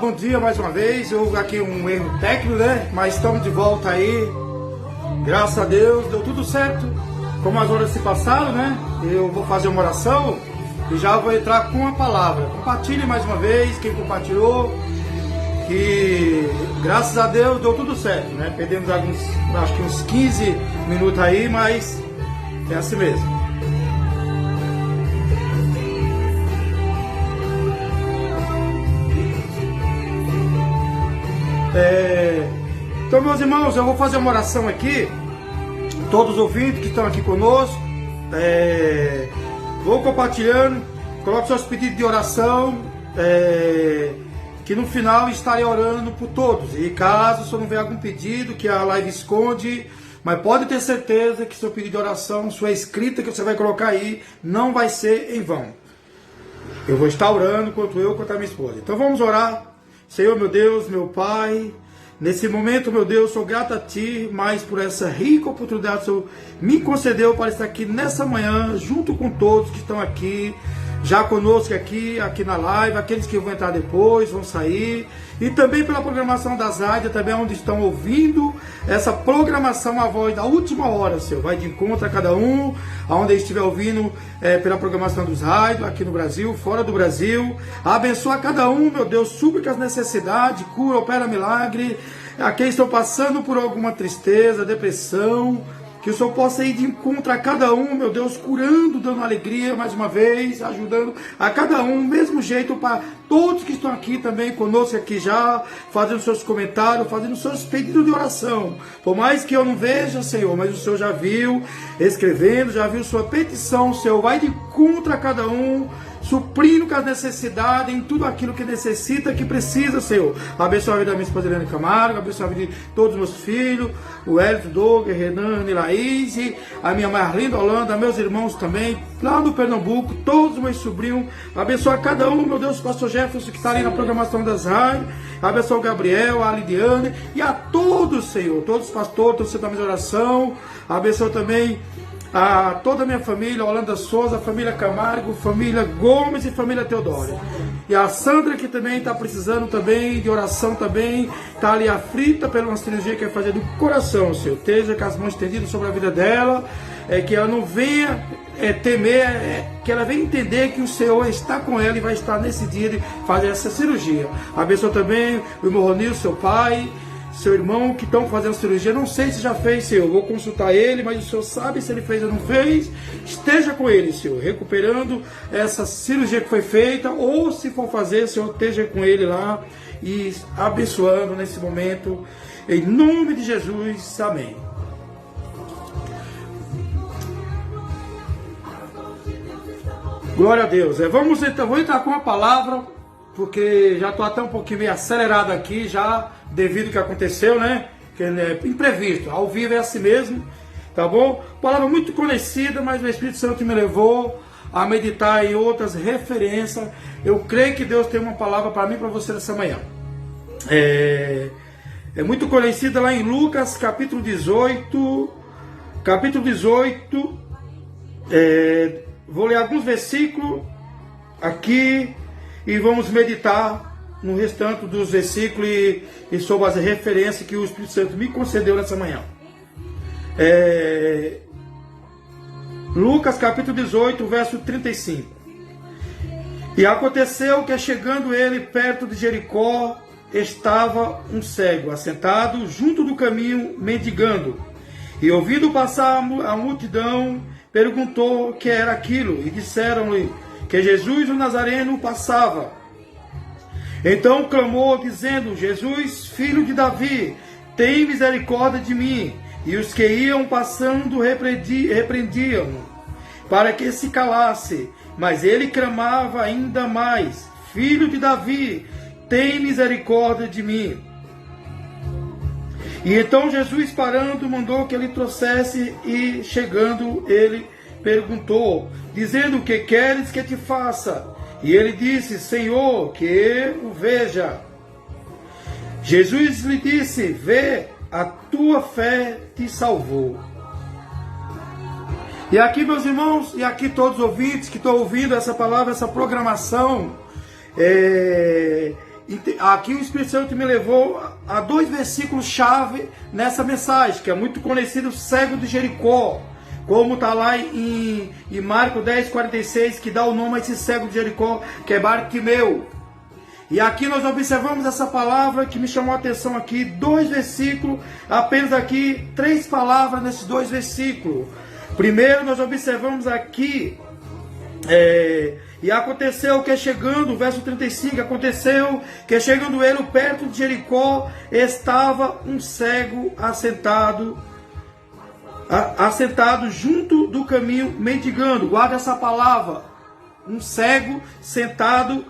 bom dia mais uma vez. Houve aqui um erro técnico, né? Mas estamos de volta aí. Graças a Deus, deu tudo certo. Como as horas se passaram, né? Eu vou fazer uma oração e já vou entrar com a palavra. Compartilhe mais uma vez, quem compartilhou. Que graças a Deus deu tudo certo, né? Perdemos alguns, acho que uns 15 minutos aí, mas é assim mesmo. Então, meus irmãos, eu vou fazer uma oração aqui. Todos os ouvintes que estão aqui conosco, vou compartilhando. Coloque seus pedidos de oração, que no final estarei orando por todos. E caso o senhor não ver algum pedido que a live esconde, mas pode ter certeza que seu pedido de oração, sua escrita que você vai colocar aí, não vai ser em vão. Eu vou estar orando, quanto eu, quanto a minha esposa. Então vamos orar. Senhor, meu Deus, meu Pai, nesse momento, meu Deus, sou grato a Ti, mais por essa rica oportunidade que o Senhor me concedeu para estar aqui nessa manhã, junto com todos que estão aqui, já conosco aqui na live, aqueles que vão entrar depois, vão sair, e também pela programação das rádios, também onde estão ouvindo essa programação, a voz da última hora, Senhor, vai de encontro a cada um, aonde estiver ouvindo pela programação dos rádios, aqui no Brasil, fora do Brasil, abençoa cada um, meu Deus, supre as necessidades, cura, opera milagre, aqueles que estão passando por alguma tristeza, depressão, que o Senhor possa ir de encontro a cada um, meu Deus, curando, dando alegria mais uma vez, ajudando a cada um, mesmo jeito para todos que estão aqui também conosco aqui já, fazendo seus comentários, fazendo seus pedidos de oração. Por mais que eu não veja, Senhor, mas o Senhor já viu, escrevendo, já viu sua petição, Senhor, vai de encontro a cada um, suprindo com as necessidades, em tudo aquilo que necessita, que precisa, Senhor. Abençoa a vida da minha esposa Helena Camargo, abençoa a vida de todos os meus filhos, o Hélio, Doug, Renan e Laís, a minha Marlinda Holanda, meus irmãos também, lá no Pernambuco, todos os meus sobrinhos, abençoa cada um, meu Deus, o pastor Jefferson, que está ali na programação das rádios, abençoa o Gabriel, a Lidiane, e a todos, Senhor, todos os pastores, todos os centros de oração, abençoa também a toda a minha família, Holanda Souza, família Camargo, família Gomes e família Teodoro. E a Sandra, que também está precisando também de oração também, está ali aflita pela uma cirurgia que vai fazer do coração, Senhor. Esteja com as mãos estendidas sobre a vida dela, que ela não venha temer, que ela venha entender que o Senhor está com ela e vai estar nesse dia de fazer essa cirurgia. Abençoa também o irmão Ronil, seu pai, seu irmão que estão fazendo cirurgia, não sei se já fez, Senhor, vou consultar ele, mas o Senhor sabe se ele fez ou não fez, esteja com ele, Senhor, recuperando essa cirurgia que foi feita, ou se for fazer, Senhor, esteja com ele lá e abençoando nesse momento, em nome de Jesus, amém. Glória a Deus. Vou entrar com a palavra, porque já estou até um pouquinho meio acelerado aqui, já devido ao que aconteceu, né? Que é imprevisto, ao vivo é assim mesmo, tá bom? Palavra muito conhecida, mas o Espírito Santo me levou a meditar em outras referências. Eu creio que Deus tem uma palavra para mim e para você nessa manhã. É muito conhecida lá em Lucas, capítulo 18. Vou ler alguns versículos aqui e vamos meditar no restante dos versículos e sobre as referências que o Espírito Santo me concedeu nessa manhã. Lucas capítulo 18, verso 35. E aconteceu que, chegando ele perto de Jericó, estava um cego, assentado junto do caminho, mendigando. E ouvindo passar a multidão, perguntou o que era aquilo, e disseram-lhe que Jesus o Nazareno passava. Então clamou, dizendo: Jesus, filho de Davi, tem misericórdia de mim. E os que iam passando repreendiam-no, para que se calasse. Mas ele clamava ainda mais: Filho de Davi, tem misericórdia de mim. E então Jesus, parando, mandou que ele trouxesse, e chegando ele perguntou, dizendo: o que queres que te faça? E ele disse: Senhor, que eu o veja. Jesus lhe disse: vê, a tua fé te salvou. E aqui, meus irmãos, e aqui todos os ouvintes que estão ouvindo essa palavra, essa programação, aqui o Espírito Santo me levou a 2 versículos-chave nessa mensagem, que é muito conhecido, o cego de Jericó. Como está lá em Marcos 10:46, que dá o nome a esse cego de Jericó, que é Bartimeu. E aqui nós observamos essa palavra que me chamou a atenção aqui, 2 versículos, apenas aqui 3 palavras nesses 2 versículos. Primeiro nós observamos aqui, e aconteceu que chegando, verso 35, aconteceu que chegando ele perto de Jericó, estava um cego assentado junto do caminho, mendigando. Guarda essa palavra, um cego sentado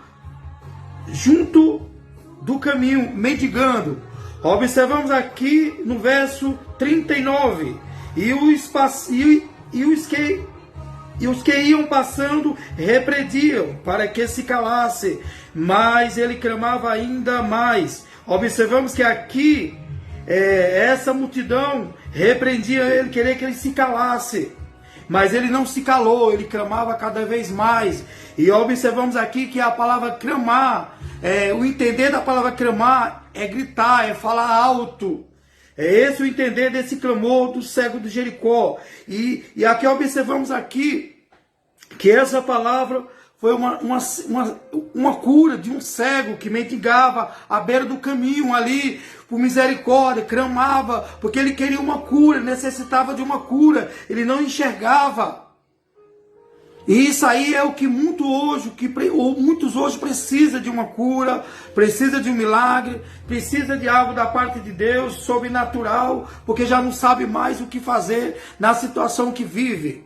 junto do caminho, mendigando. Observamos aqui no verso 39, e os que iam passando repreendiam para que se calasse, mas ele clamava ainda mais. Observamos que aqui essa multidão repreendia ele, queria que ele se calasse, mas ele não se calou, ele clamava cada vez mais. E observamos aqui que a palavra clamar, o entender da palavra clamar é gritar, é falar alto. É esse o entender desse clamor do cego de Jericó. E aqui observamos aqui que essa palavra foi uma cura de um cego que mendigava à beira do caminho ali, por misericórdia, clamava, porque ele queria uma cura, necessitava de uma cura, ele não enxergava. E isso aí é o que muitos hoje precisam de uma cura, precisa de um milagre, precisa de algo da parte de Deus, sobrenatural, porque já não sabe mais o que fazer na situação que vive.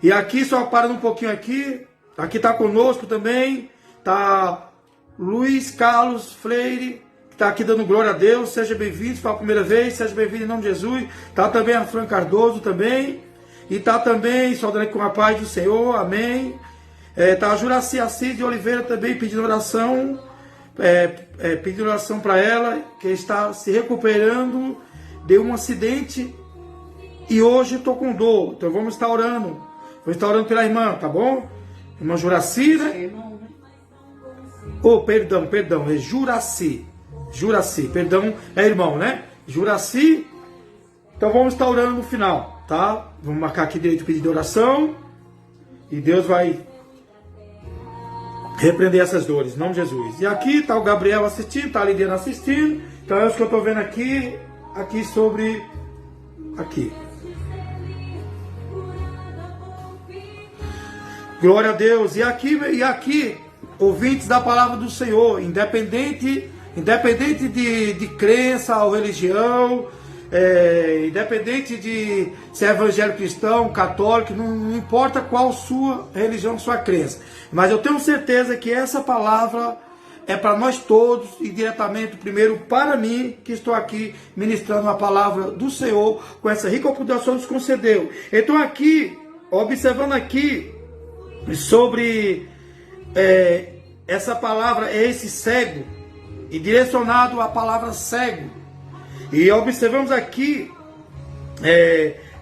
E aqui, só parando um pouquinho aqui está conosco também, está Luiz Carlos Freire, que está aqui dando glória a Deus, seja bem-vindo, se for a primeira vez, seja bem-vindo em nome de Jesus. Está também a Fran Cardoso também, e está também, saudando com a paz do Senhor, amém. Está a Juraci Assis de Oliveira também pedindo oração, para ela, que está se recuperando de um acidente, e hoje estou com dor, então vamos estar orando. Vou estar orando pela irmã, tá bom? Irmã Juraci, né? Perdão, é Juraci. Juraci, perdão, é irmão, né? Juraci. Então vamos estar orando no final, tá? Vamos marcar aqui direito o pedido de oração. E Deus vai repreender essas dores, em nome de Jesus. E aqui está o Gabriel assistindo, está a Lidiana assistindo. Então é isso que eu estou vendo aqui sobre... Aqui. Glória a Deus. E aqui, ouvintes da palavra do Senhor, independente de crença ou religião, independente de ser evangélico cristão, católico, não importa qual sua religião, sua crença. Mas eu tenho certeza que essa palavra é para nós todos, e diretamente primeiro para mim, que estou aqui ministrando a palavra do Senhor, com essa rica oportunidade que nos concedeu. Então aqui, observando aqui, sobre essa palavra, esse cego, e direcionado à palavra cego, e observamos aqui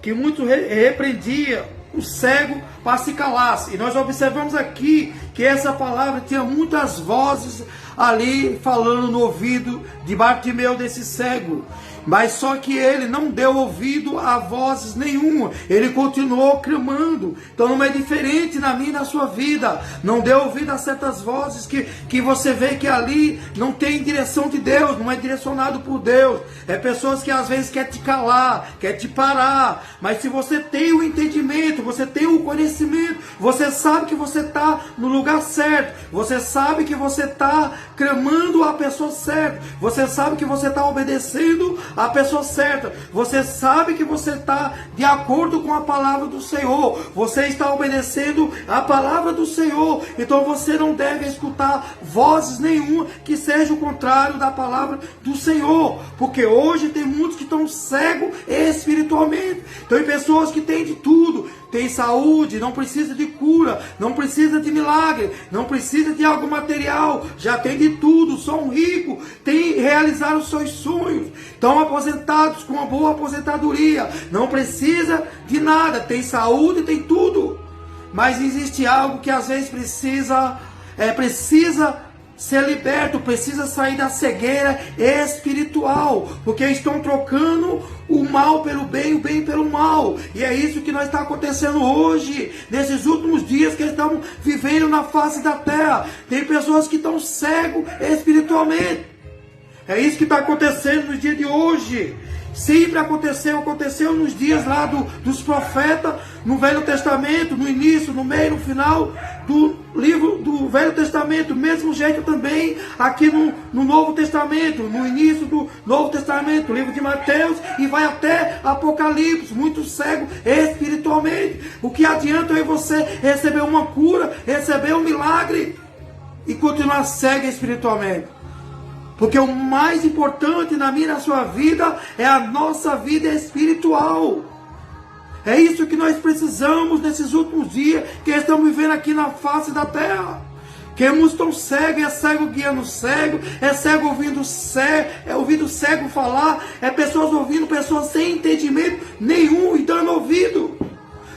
que muitos repreendia o cego para se calasse, e nós observamos aqui que essa palavra tinha muitas vozes ali falando no ouvido de Bartimeu, desse cego. Mas só que ele não deu ouvido a vozes nenhuma, ele continuou clamando. Então não é diferente na minha e na sua vida. Não deu ouvido a certas vozes que você vê que ali não tem direção de Deus, não é direcionado por Deus. É pessoas que às vezes querem te calar, querem te parar. Mas se você tem o entendimento, você tem o conhecimento, você sabe que você está no lugar certo, você sabe que você está clamando a pessoa certa, você sabe que você está obedecendo a pessoa certa, você sabe que você está de acordo com a palavra do Senhor, você está obedecendo a palavra do Senhor, então você não deve escutar vozes nenhuma que seja o contrário da palavra do Senhor, porque hoje tem muitos que estão cegos espiritualmente. Então tem pessoas que têm de tudo, tem saúde, não precisa de cura, não precisa de milagre, não precisa de algo material, já tem de tudo, são ricos, realizaram os seus sonhos, estão aposentados com uma boa aposentadoria, não precisa de nada, tem saúde, tem tudo. Mas existe algo que às vezes precisa ser liberto, precisa sair da cegueira espiritual, porque estão trocando o mal pelo bem, o bem pelo mal, e é isso que nós está acontecendo hoje, nesses últimos dias que estamos vivendo na face da terra. Tem pessoas que estão cegos espiritualmente, é isso que está acontecendo no dia de hoje. Sempre aconteceu nos dias lá dos profetas, no Velho Testamento, no início, no meio, no final do livro do Velho Testamento, mesmo jeito também aqui no Novo Testamento, no início do Novo Testamento, livro de Mateus, e vai até Apocalipse, muito cego espiritualmente. O que adianta é você receber uma cura, receber um milagre e continuar cego espiritualmente? Porque o mais importante na minha e na sua vida é a nossa vida espiritual. É isso que nós precisamos nesses últimos dias que estamos vivendo aqui na face da terra. Que muitos estão cegos, é cego guiando cego, é cego ouvindo cego falar, é pessoas ouvindo pessoas sem entendimento nenhum e dando ouvido.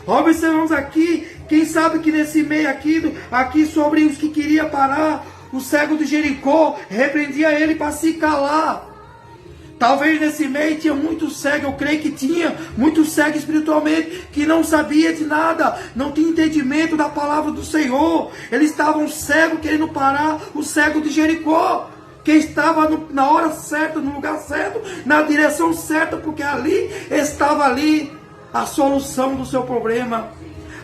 Observamos aqui, quem sabe que nesse meio aqui sobre os que queria parar, o cego de Jericó repreendia ele para se calar. Talvez nesse meio tinha muito cego, eu creio que tinha muito cego espiritualmente, que não sabia de nada, não tinha entendimento da palavra do Senhor. Eles estavam cegos querendo parar o cego de Jericó, que estava na hora certa, no lugar certo, na direção certa, porque ali estava a solução do seu problema.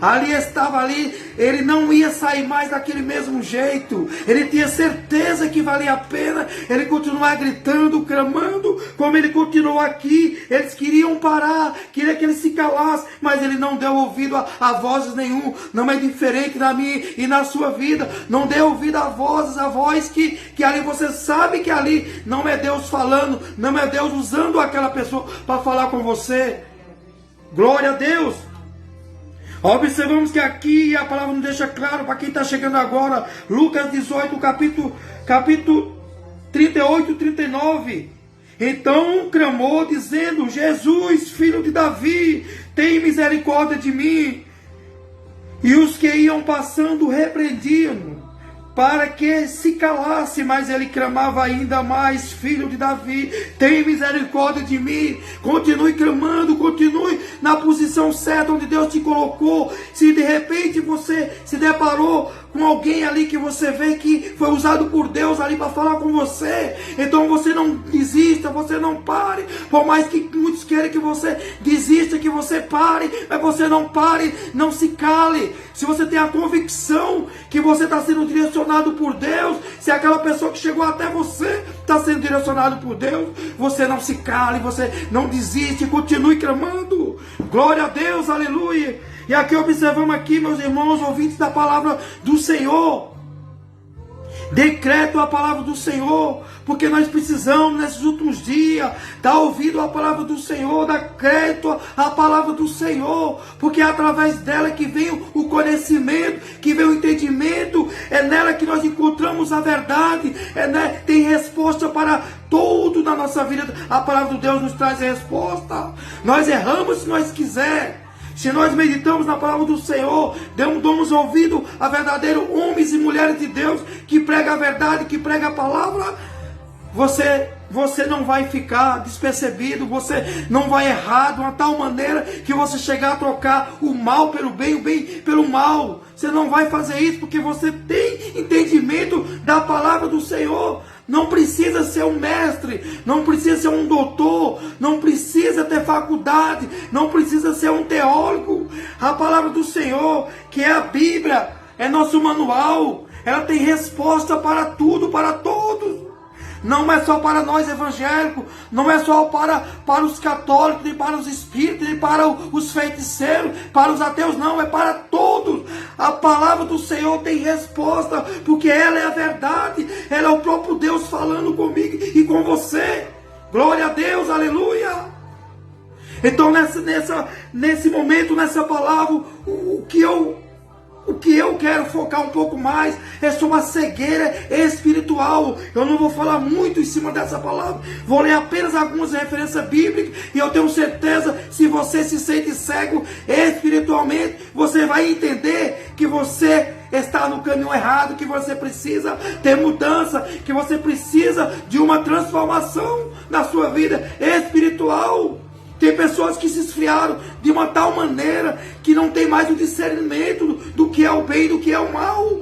Ali estava ele não ia sair mais daquele mesmo jeito. Ele tinha certeza que valia a pena ele continuar gritando, clamando, como ele continuou aqui. Eles queriam parar, queria que ele se calasse, mas ele não deu ouvido a vozes nenhum. Não é diferente na minha e na sua vida. Não deu ouvido a voz que ali você sabe que ali não é Deus falando, não é Deus usando aquela pessoa para falar com você. Glória a Deus. Observamos que aqui a palavra nos deixa claro para quem está chegando agora, Lucas 18, capítulo 38 e 39. Então clamou dizendo: Jesus, filho de Davi, tem misericórdia de mim. E os que iam passando repreendiam para que se calasse, mas ele clamava ainda mais: Filho de Davi, tem misericórdia de mim. Continue clamando, continue na posição certa onde Deus te colocou. Se de repente você se deparou com alguém ali que você vê que foi usado por Deus ali para falar com você, então você não desista, você não pare. Por mais que muitos querem que você desista, que você pare, mas você não pare, não se cale. Se você tem a convicção que você está sendo direcionado por Deus, se aquela pessoa que chegou até você está sendo direcionado por Deus, você não se cale, você não desiste, continue clamando. Glória a Deus, aleluia. E aqui observamos aqui, meus irmãos, ouvintes da palavra do Senhor. Decreto a palavra do Senhor, porque nós precisamos nesses últimos dias dar ouvido à palavra do Senhor, dar crédito à palavra do Senhor, porque é através dela que vem o conhecimento, que vem o entendimento, é nela que nós encontramos a verdade, tem resposta para tudo na nossa vida. A palavra de Deus nos traz a resposta. Nós erramos se nós quiser. Se nós meditamos na palavra do Senhor, damos ouvido a verdadeiros homens e mulheres de Deus, que prega a verdade, que prega a palavra, você não vai ficar despercebido, você não vai errar de uma tal maneira que você chegar a trocar o mal pelo bem, o bem pelo mal. Você não vai fazer isso porque você tem entendimento da palavra do Senhor. Não precisa ser um mestre, não precisa ser um doutor, não precisa ter faculdade, não precisa ser um teólogo. A palavra do Senhor, que é a Bíblia, é nosso manual, ela tem resposta para tudo, para todos. Não é só para nós evangélicos, não é só para os católicos, nem para os espíritos, nem para os feiticeiros, para os ateus, não, é para todos. A palavra do Senhor tem resposta, porque ela é a verdade, ela é o próprio Deus falando comigo e com você. Glória a Deus, aleluia. Então nesse momento, nessa palavra, o o que eu quero focar um pouco mais é sobre a cegueira espiritual. Eu não vou falar muito em cima dessa palavra, vou ler apenas algumas referências bíblicas, e eu tenho certeza, se você se sente cego espiritualmente, você vai entender que você está no caminho errado, que você precisa ter mudança, que você precisa de uma transformação na sua vida espiritual. Tem pessoas que se esfriaram de uma tal maneira que não tem mais o discernimento do que é o bem e do que é o mal.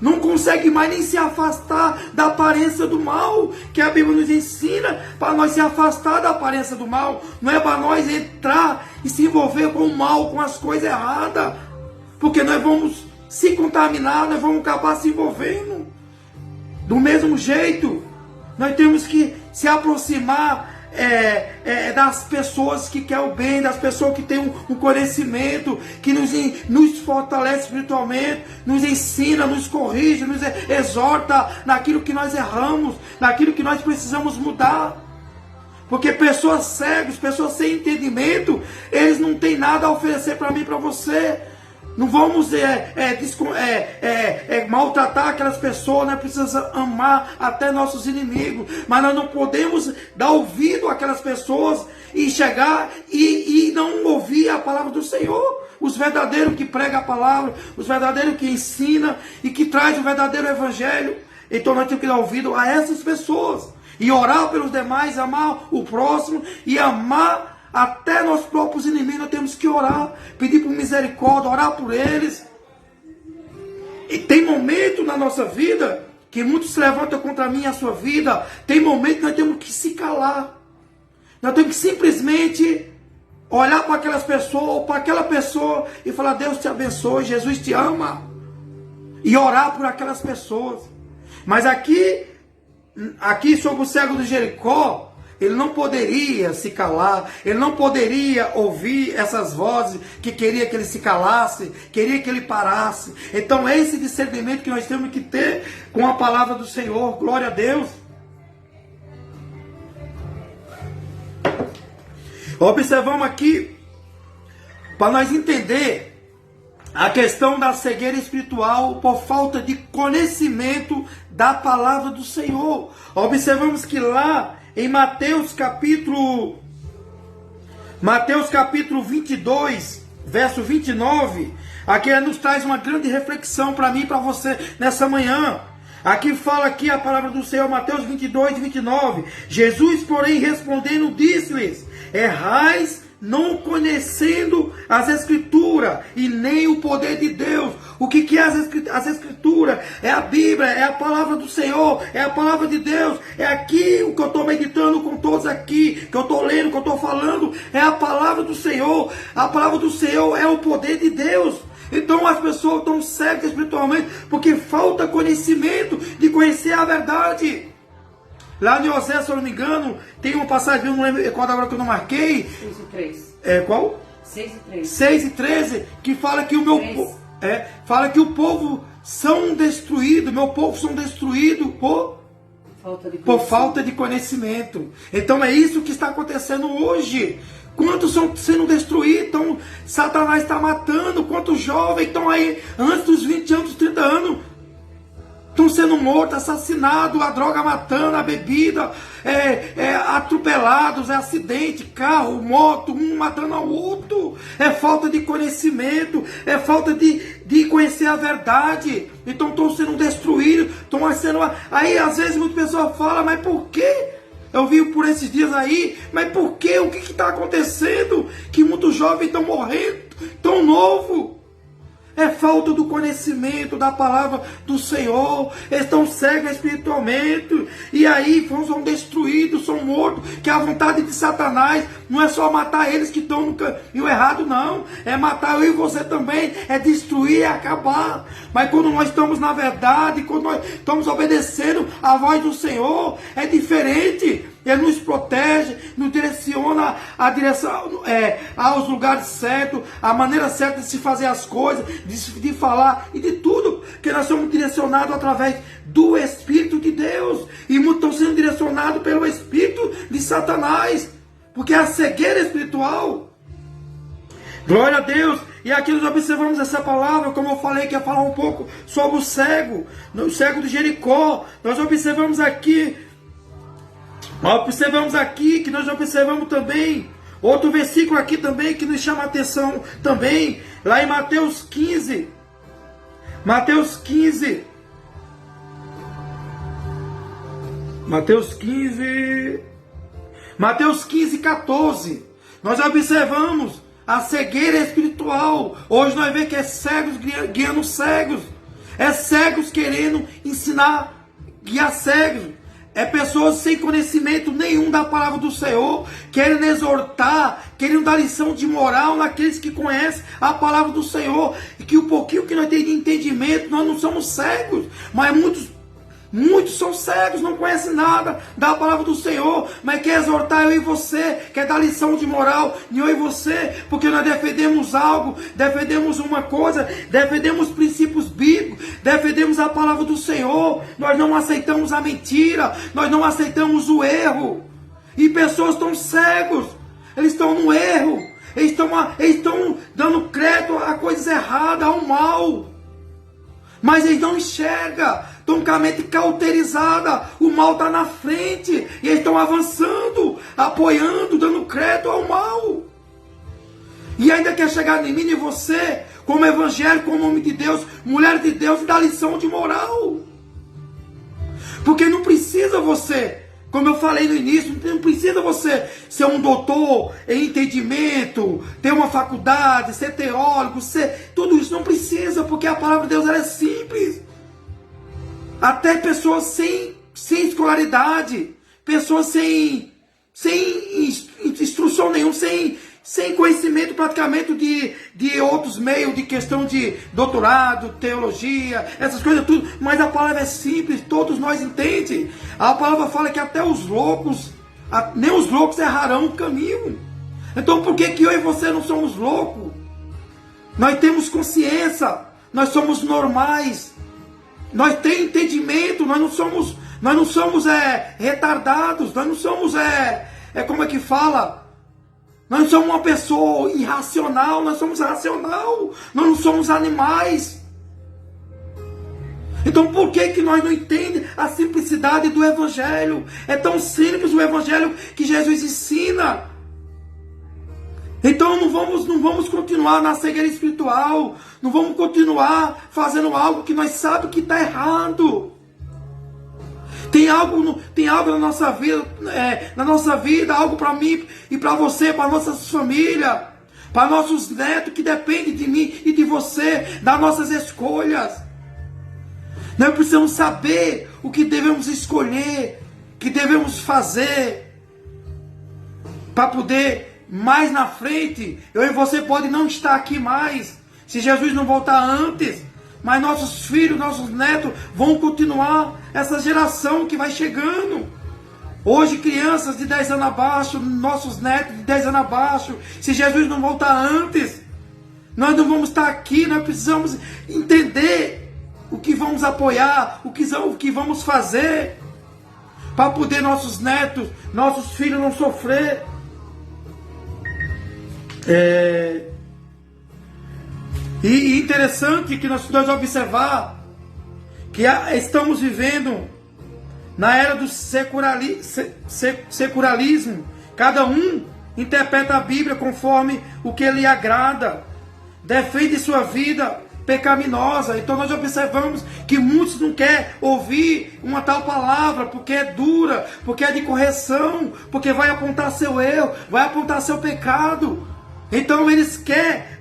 Não consegue mais nem se afastar da aparência do mal, que a Bíblia nos ensina para nós se afastar da aparência do mal. Não é para nós entrar e se envolver com o mal, com as coisas erradas, porque nós vamos se contaminar, nós vamos acabar se envolvendo. Do mesmo jeito, nós temos que se aproximar das pessoas que querem o bem, das pessoas que têm um conhecimento, que nos fortalece espiritualmente, nos ensina, nos corrige, nos exorta naquilo que nós erramos, naquilo que nós precisamos mudar. Porque pessoas cegas, pessoas sem entendimento, eles não têm nada a oferecer para mim e para você. Não vamos maltratar aquelas pessoas, nós precisamos amar até nossos inimigos, mas nós não podemos dar ouvido àquelas pessoas e chegar e não ouvir a palavra do Senhor. Os verdadeiros que pregam a palavra, os verdadeiros que ensinam e que trazem o verdadeiro evangelho. Então nós temos que dar ouvido a essas pessoas e orar pelos demais, amar o próximo e amar até nossos próprios inimigos. Nós temos que orar, pedir por misericórdia, orar por eles. E tem momento na nossa vida que muitos se levantam contra mim e a sua vida. Tem momento que nós temos que se calar. Nós temos que simplesmente olhar para aquelas pessoas, ou para aquela pessoa, e falar: Deus te abençoe, Jesus te ama. E orar por aquelas pessoas. Mas aqui sobre o cego de Jericó, ele não poderia se calar, ele não poderia ouvir essas vozes que queria que ele se calasse, queria que ele parasse. Então é esse discernimento que nós temos que ter com a palavra do Senhor. Glória a Deus. Observamos aqui, para nós entender a questão da cegueira espiritual por falta de conhecimento da palavra do Senhor. Observamos que lá em Mateus capítulo 22, verso 29, aqui nos traz uma grande reflexão para mim e para você nessa manhã. Aqui fala aqui a palavra do Senhor, Mateus 22, 29. Jesus, porém, respondendo, disse-lhes: errais não conhecendo as Escrituras e nem o poder de Deus. O que é as Escrituras? É a Bíblia, é a palavra do Senhor, é a palavra de Deus. É aqui o que eu estou meditando com todos aqui, que eu estou lendo, que eu estou falando, é a palavra do Senhor. A palavra do Senhor é o poder de Deus. Então as pessoas estão cegas espiritualmente porque falta conhecimento de conhecer a verdade. Lá em Osés, se eu não me engano, tem uma passagem, eu não lembro qual agora que eu não marquei. 6 e 3. Qual? 6 e 3. 6 e 13, que fala que o meu fala que o povo são destruídos, meu povo são destruídos por falta de conhecimento. Então é isso que está acontecendo hoje. Quantos estão sendo destruídos? Então, Satanás está matando. Quantos jovens estão aí antes dos 20 anos, 30 anos? Estão sendo mortos, assassinados, a droga matando, a bebida, atropelados, acidente, carro, moto, um matando ao outro. É falta de conhecimento, é falta de conhecer a verdade. Então estão sendo destruídos, estão sendo... Aí às vezes muitas pessoas falam: mas por quê? Eu vi por esses dias aí, mas por quê? O que está acontecendo? Que muitos jovens estão morrendo, tão novo. É falta do conhecimento da palavra do Senhor. Eles estão cegos espiritualmente. E aí são destruídos, são mortos. Que a vontade de Satanás não é só matar eles que estão no caminho errado, não. É matar eu e você também. É destruir, é acabar. Mas quando nós estamos na verdade, quando nós estamos obedecendo a voz do Senhor, é diferente. Ele nos protege, nos direciona a direção, aos lugares certos, a maneira certa de se fazer as coisas, de falar e de tudo, que nós somos direcionados através do Espírito de Deus, e muitos estão sendo direcionados pelo Espírito de Satanás, porque a cegueira espiritual Glória a Deus. E aqui nós observamos essa palavra, como eu falei, que ia falar um pouco sobre o cego de Jericó. Nós observamos aqui que nós observamos também outro versículo aqui também que nos chama a atenção também, lá em Mateus 15. Mateus 15, 14. Nós observamos a cegueira espiritual. Hoje nós vemos que é cegos guiando cegos. É cegos querendo ensinar, guiar cegos. É pessoas sem conhecimento nenhum da palavra do Senhor, querendo exortar, querendo dar lição de moral naqueles que conhecem a palavra do Senhor. E que o pouquinho que nós temos de entendimento, nós não somos cegos, mas muitos são cegos, não conhecem nada da palavra do Senhor, mas quer exortar eu e você, quer dar lição de moral em eu e você, porque nós defendemos algo, defendemos uma coisa, defendemos princípios bíblicos, defendemos a palavra do Senhor, nós não aceitamos a mentira, nós não aceitamos o erro, e pessoas estão cegos, eles estão no erro, eles estão dando crédito a coisas erradas, ao mal, mas eles não enxergam, estão com a mente cauterizada, o mal está na frente, e eles estão avançando, apoiando, dando crédito ao mal. E ainda quer chegar em mim e você, como evangelho, como homem de Deus, mulher de Deus, e dar lição de moral. Porque não precisa você, como eu falei no início, não precisa você ser um doutor em entendimento, ter uma faculdade, ser teólogo, tudo isso não precisa, porque a palavra de Deus ela é simples. Até pessoas sem escolaridade, pessoas sem instrução nenhuma, sem conhecimento praticamente de outros meios, de questão de doutorado, teologia, essas coisas tudo, mas a palavra é simples, todos nós entendemos. A palavra fala que até os loucos, nem os loucos errarão o caminho. Então por que eu e você não somos loucos? Nós temos consciência, nós somos normais, nós temos entendimento, nós não somos retardados, nós não somos, como é que fala? Nós não somos uma pessoa irracional, nós somos racional, nós não somos animais. Então por que nós não entendemos a simplicidade do Evangelho? É tão simples o Evangelho que Jesus ensina. Então não vamos continuar na cegueira espiritual, não vamos continuar fazendo algo que nós sabemos que está errado. Tem algo na nossa vida, algo para mim e para você, para nossas famílias, para nossos netos que dependem de mim e de você, das nossas escolhas. Nós precisamos saber o que devemos escolher, o que devemos fazer, para poder mais na frente, eu e você pode não estar aqui mais, se Jesus não voltar antes, mas nossos filhos, nossos netos vão continuar essa geração que vai chegando. Hoje crianças de 10 anos abaixo, nossos netos de 10 anos abaixo, se Jesus não voltar antes, nós não vamos estar aqui, nós precisamos entender o que vamos apoiar, o que vamos fazer, para poder nossos netos, nossos filhos não sofrer. E interessante que nós observar que estamos vivendo na era do secularismo. Cada um interpreta a Bíblia conforme o que lhe agrada, defende sua vida pecaminosa. Então nós observamos que muitos não querem ouvir uma tal palavra porque é dura, porque é de correção, porque vai apontar seu erro, vai apontar seu pecado. Então eles querem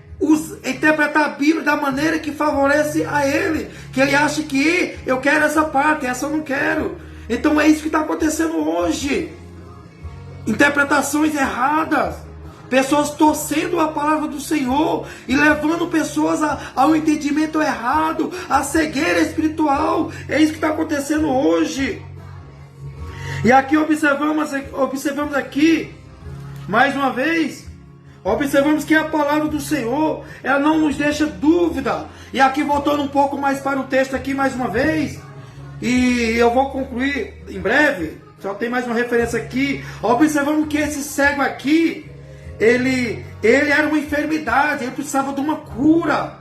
interpretar a Bíblia da maneira que favorece a ele, que ele acha que eu quero essa parte, essa eu não quero. Então é isso que está acontecendo hoje. Interpretações erradas, pessoas torcendo a palavra do Senhor e levando pessoas ao entendimento errado, à cegueira espiritual. É isso que está acontecendo hoje. E aqui observamos aqui, mais uma vez, observamos que a palavra do Senhor, ela não nos deixa dúvida. E aqui voltando um pouco mais para o texto aqui mais uma vez, e eu vou concluir em breve, só tem mais uma referência aqui. Observamos que esse cego aqui, ele era uma enfermidade, ele precisava de uma cura.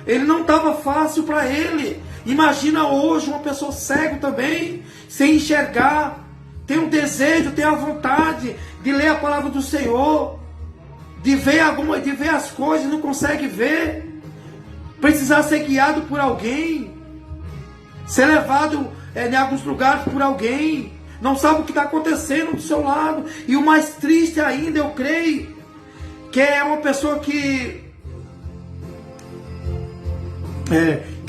Ele não estava fácil para ele. Imagina hoje uma pessoa cega também, sem enxergar, tem um desejo, tem a vontade de ler a palavra do Senhor, de ver as coisas, não consegue ver, precisar ser guiado por alguém, ser levado em alguns lugares por alguém, não sabe o que está acontecendo do seu lado. E o mais triste ainda, eu creio, que é uma pessoa que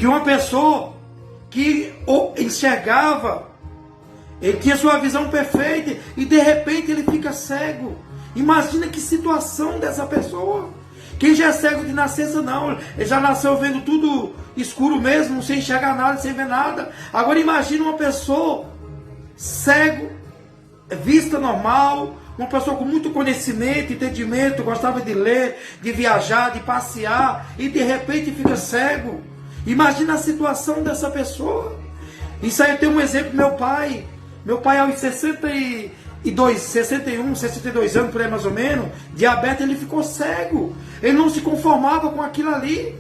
uma pessoa que enxergava, ele tinha sua visão perfeita e de repente ele fica cego. Imagina que situação dessa pessoa. Quem já é cego de nascença não, ele já nasceu vendo tudo escuro mesmo, sem enxergar nada, sem ver nada. Agora imagina uma pessoa cego, vista normal, uma pessoa com muito conhecimento, entendimento, gostava de ler, de viajar, de passear, e de repente fica cego. Imagina a situação dessa pessoa. Isso aí eu tenho um exemplo, meu pai aos 62 anos, por aí mais ou menos, diabetes, ele ficou cego. Ele não se conformava com aquilo ali.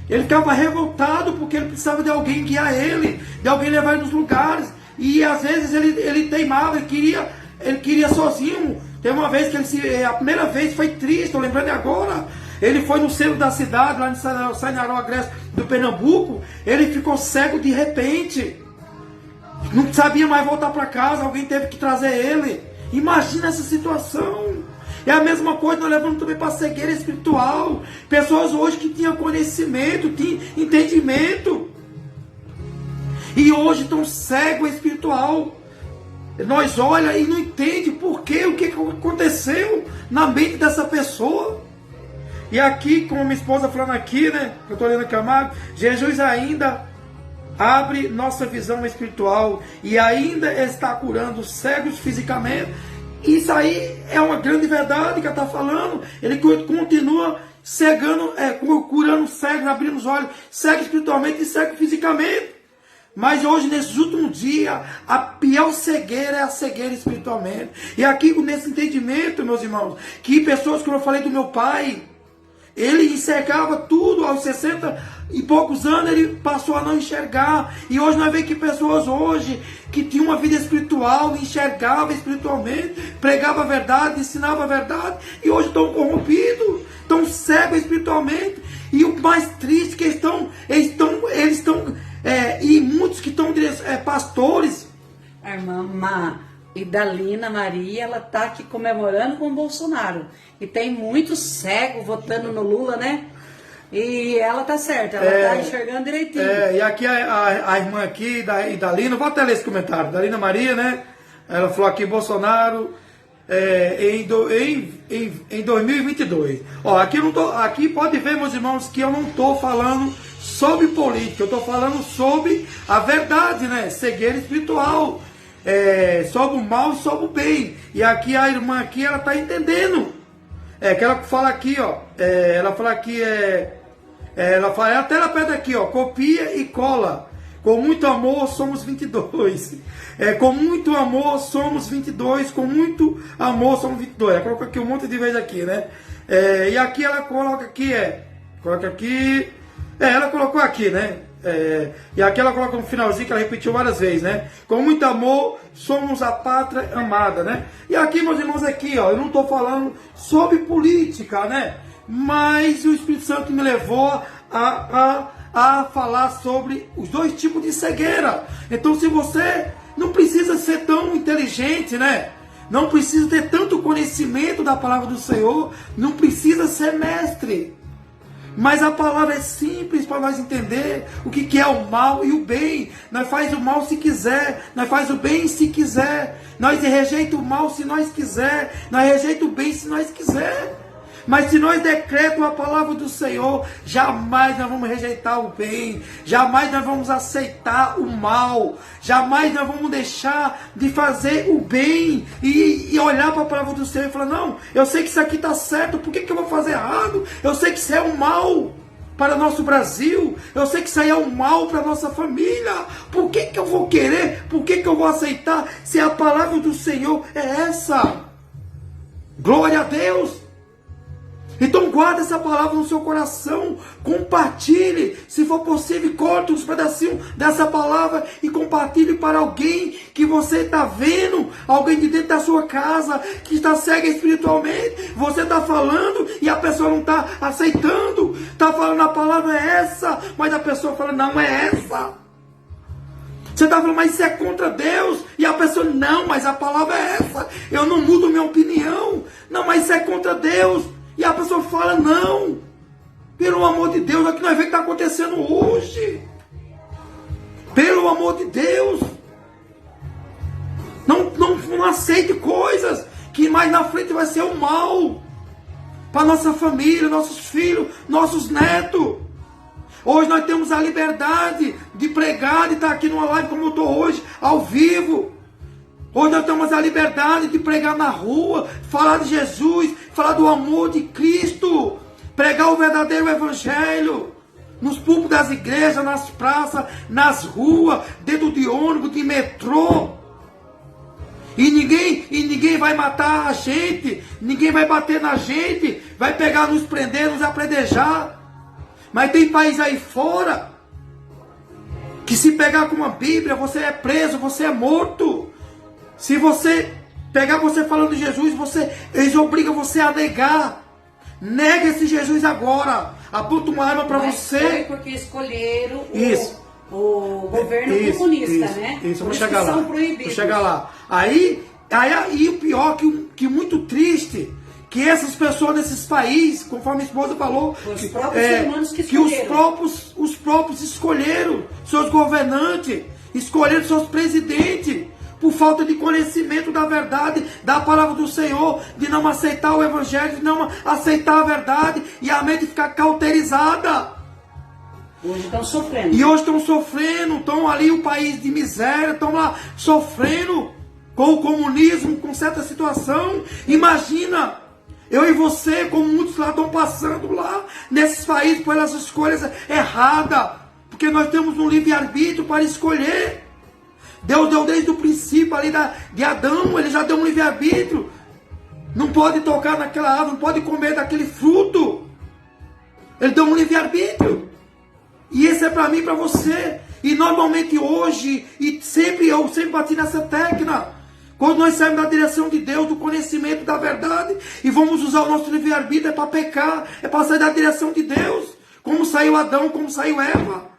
Ele ficava revoltado porque ele precisava de alguém guiar ele, de alguém levar ele nos lugares. E às vezes ele teimava, ele queria sozinho. Teve uma vez que a primeira vez foi triste, estou lembrando agora. Ele foi no centro da cidade, lá em Sanaró, Agreste do Pernambuco. Ele ficou cego de repente. Não sabia mais voltar para casa, alguém teve que trazer ele. Imagina essa situação. É a mesma coisa, nós levamos também para a cegueira espiritual. Pessoas hoje que tinham conhecimento, tinham entendimento, e hoje estão cegos espiritual. Nós olha e não entende por quê, o que aconteceu na mente dessa pessoa. E aqui, como minha esposa falando aqui, né, que eu estou lendo Camargo, Jesus ainda abre nossa visão espiritual e ainda está curando cegos fisicamente. Isso aí é uma grande verdade que ela está falando. Ele continua cegando, curando cegos, abrindo os olhos, cego espiritualmente e cego fisicamente. Mas hoje, nesses últimos dias, a pior cegueira é a cegueira espiritualmente. E aqui, nesse entendimento, meus irmãos, que pessoas, como eu falei do meu pai, ele enxergava tudo, aos 60 e poucos anos ele passou a não enxergar. E hoje nós vemos que pessoas hoje que tinham uma vida espiritual, enxergavam espiritualmente, pregavam a verdade, ensinavam a verdade, e hoje estão corrompidos, estão cegos espiritualmente. E o mais triste é que eles estão e muitos que estão pastores. A irmã Idalina Maria, ela está aqui comemorando com o Bolsonaro. E tem muitos cegos votando no Lula, né? E ela tá certa, ela tá enxergando direitinho. E aqui a irmã aqui, Idalina, vou até ler esse comentário. Idalina Maria, né? Ela falou aqui, Bolsonaro em 2022. Ó, aqui pode ver, meus irmãos, que eu não estou falando sobre política, eu estou falando sobre a verdade, né? Cegueira espiritual. Sobre o mal e sobre o bem. E aqui a irmã aqui, ela está entendendo. Que ela fala aqui, ó. Ela fala aqui, até ela pede aqui, ó. Copia e cola. Com muito amor somos 22. Com muito amor somos 22. Com muito amor somos 22. Ela coloca aqui um monte de vezes aqui, né? E aqui ela coloca aqui, coloca aqui. Ela colocou aqui, né? E aqui ela coloca um finalzinho que ela repetiu várias vezes, né? Com muito amor, somos a pátria amada, né? E aqui, meus irmãos, aqui, ó, eu não estou falando sobre política, né? Mas o Espírito Santo me levou a falar sobre os dois tipos de cegueira. Então, se você não precisa ser tão inteligente, né? Não precisa ter tanto conhecimento da palavra do Senhor, não precisa ser mestre. Mas a palavra é simples para nós entender o que é o mal e o bem. Nós faz o mal se quiser, nós faz o bem se quiser. Nós rejeita o mal se nós quiser, nós rejeita o bem se nós quiser. Mas se nós decretamos a palavra do Senhor, jamais nós vamos rejeitar o bem, jamais nós vamos aceitar o mal, jamais nós vamos deixar de fazer o bem e olhar para a palavra do Senhor e falar, não, eu sei que isso aqui está certo, por que eu vou fazer errado? Eu sei que isso é um mal para o nosso Brasil, eu sei que isso aí é um mal para a nossa família, por que eu vou querer, por que eu vou aceitar, se a palavra do Senhor é essa? Glória a Deus! Então guarda essa palavra no seu coração, compartilhe, se for possível, corte uns pedacinhos dessa palavra e compartilhe para alguém que você está vendo, alguém de dentro da sua casa, que está cega espiritualmente, você está falando e a pessoa não está aceitando, está falando a palavra é essa, mas a pessoa fala não é essa. Você está falando, mas isso é contra Deus. E a pessoa, não, mas a palavra é essa. Eu não mudo minha opinião. Não, mas isso é contra Deus. E a pessoa fala, não. Pelo amor de Deus, é o que nós vemos que está acontecendo hoje. Pelo amor de Deus. Não aceite coisas que mais na frente vai ser o mal. Para nossa família, nossos filhos, nossos netos. Hoje nós temos a liberdade de pregar, de estar aqui numa live como eu estou hoje, ao vivo. Hoje nós temos a liberdade de pregar na rua, falar de Jesus, falar do amor de Cristo, pregar o verdadeiro evangelho, nos púlpitos das igrejas, nas praças, nas ruas, dentro de ônibus, de metrô. E ninguém vai matar a gente, ninguém vai bater na gente, vai pegar, nos prender, nos apredejar. Mas tem país aí fora que se pegar com uma Bíblia, você é preso, você é morto. Se você pegar você falando de Jesus, eles obrigam você a negar. Nega esse Jesus agora. Aponta uma arma para você. Foi porque escolheram o governo comunista, né? Isso, vou chegar lá. Vou chegar lá. Aí o pior, que muito triste, que essas pessoas nesses países, conforme a esposa falou, os próprios humanos que os próprios escolheram seus governantes, escolheram seus presidentes, por falta de conhecimento da verdade, da palavra do Senhor, de não aceitar o evangelho, de não aceitar a verdade, e a mente ficar cauterizada. Hoje estão sofrendo. E hoje estão sofrendo, estão ali o país de miséria, estão lá sofrendo com o comunismo, com certa situação. Imagina, eu e você, como muitos lá estão passando lá, nesses países, pelas escolhas erradas, porque nós temos um livre-arbítrio para escolher. Deus deu desde o princípio ali de Adão, ele já deu um livre-arbítrio. Não pode tocar naquela árvore, não pode comer daquele fruto. Ele deu um livre-arbítrio. E esse é para mim e para você. E normalmente hoje, eu sempre bati nessa tecla. Quando nós saímos da direção de Deus, do conhecimento da verdade, e vamos usar o nosso livre-arbítrio, é para pecar, é para sair da direção de Deus. Como saiu Adão, como saiu Eva.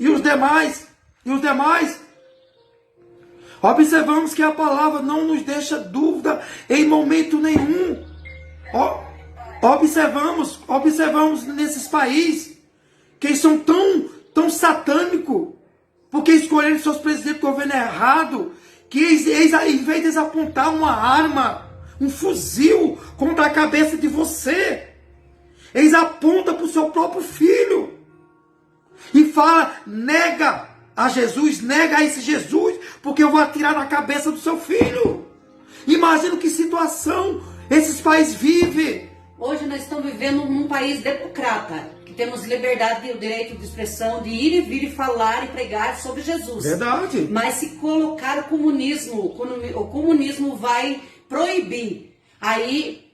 E os demais. Observamos que a palavra não nos deixa dúvida em momento nenhum. Observamos nesses países que eles são tão satânicos, porque escolheram seus presidentes do governo errado, que eles, em vez de eles apontar uma arma, um fuzil contra a cabeça de você, eles apontam para o seu próprio filho e fala, nega a Jesus, nega a esse Jesus, porque eu vou atirar na cabeça do seu filho. Imagina que situação esses países vivem. Hoje nós estamos vivendo num país democrata, que temos liberdade e o direito de expressão, de ir e vir e falar e pregar sobre Jesus. Verdade. Mas se colocar o comunismo vai proibir. Aí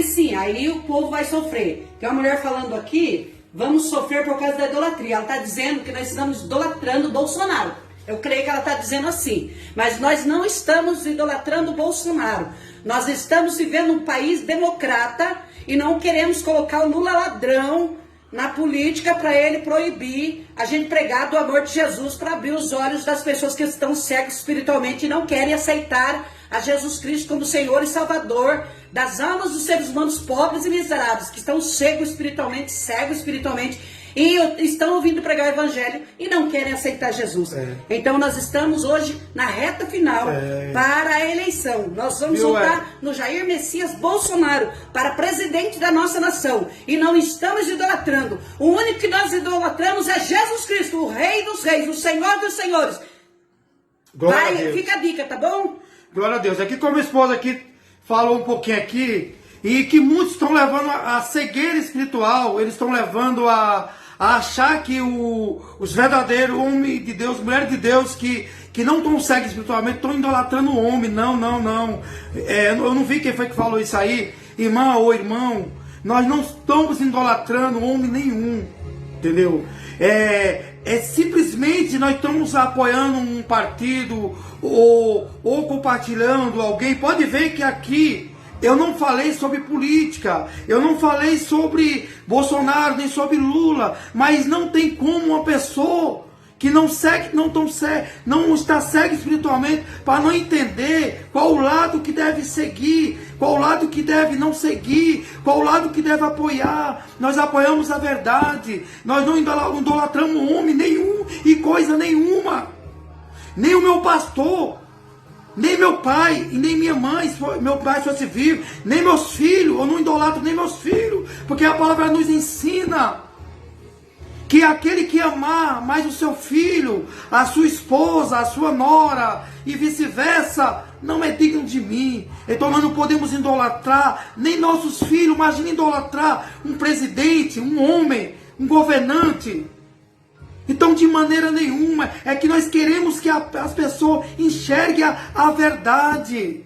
sim, aí o povo vai sofrer. Tem uma mulher falando aqui, vamos sofrer por causa da idolatria. Ela está dizendo que nós estamos idolatrando Bolsonaro. Eu creio que ela está dizendo assim. Mas nós não estamos idolatrando Bolsonaro. Nós estamos vivendo um país democrata e não queremos colocar o Lula ladrão na política para ele proibir a gente pregar do amor de Jesus, para abrir os olhos das pessoas que estão cegas espiritualmente e não querem aceitar a Jesus Cristo como Senhor e Salvador das almas dos seres humanos pobres e miseráveis, que estão cegos espiritualmente e estão ouvindo pregar o Evangelho e não querem aceitar Jesus. Então nós estamos hoje na reta final para a eleição. Nós vamos votar no Jair Messias Bolsonaro para presidente da nossa nação. E não estamos idolatrando. O único que nós idolatramos é Jesus Cristo, o Rei dos Reis, o Senhor dos Senhores. Fica a dica, tá bom? Glória a Deus. Aqui como a esposa aqui falou um pouquinho aqui, e que muitos estão levando a cegueira espiritual, eles estão levando a achar que os verdadeiros homens de Deus, mulheres de Deus, que não estão cegos espiritualmente, estão idolatrando o homem. Não. Eu não vi quem foi que falou isso aí. Irmã ou irmão, nós não estamos idolatrando homem nenhum, entendeu? Simplesmente nós estamos apoiando um partido ou compartilhando alguém. Pode ver que aqui eu não falei sobre política, eu não falei sobre Bolsonaro nem sobre Lula, mas não tem como uma pessoa que não está cega espiritualmente para não entender qual o lado que deve seguir, qual o lado que deve não seguir, qual o lado que deve apoiar. Nós apoiamos a verdade, nós não idolatramos homem nenhum e coisa nenhuma, nem o meu pastor, nem meu pai e nem minha mãe, meu pai se fosse vivo, nem meus filhos, eu não idolatro nem meus filhos, porque a palavra nos ensina que aquele que amar mais o seu filho, a sua esposa, a sua nora e vice-versa, não é digno de mim. Então nós não podemos idolatrar nem nossos filhos. Imagina idolatrar um presidente, um homem, um governante. Então de maneira nenhuma. É que nós queremos que as pessoas enxerguem a verdade,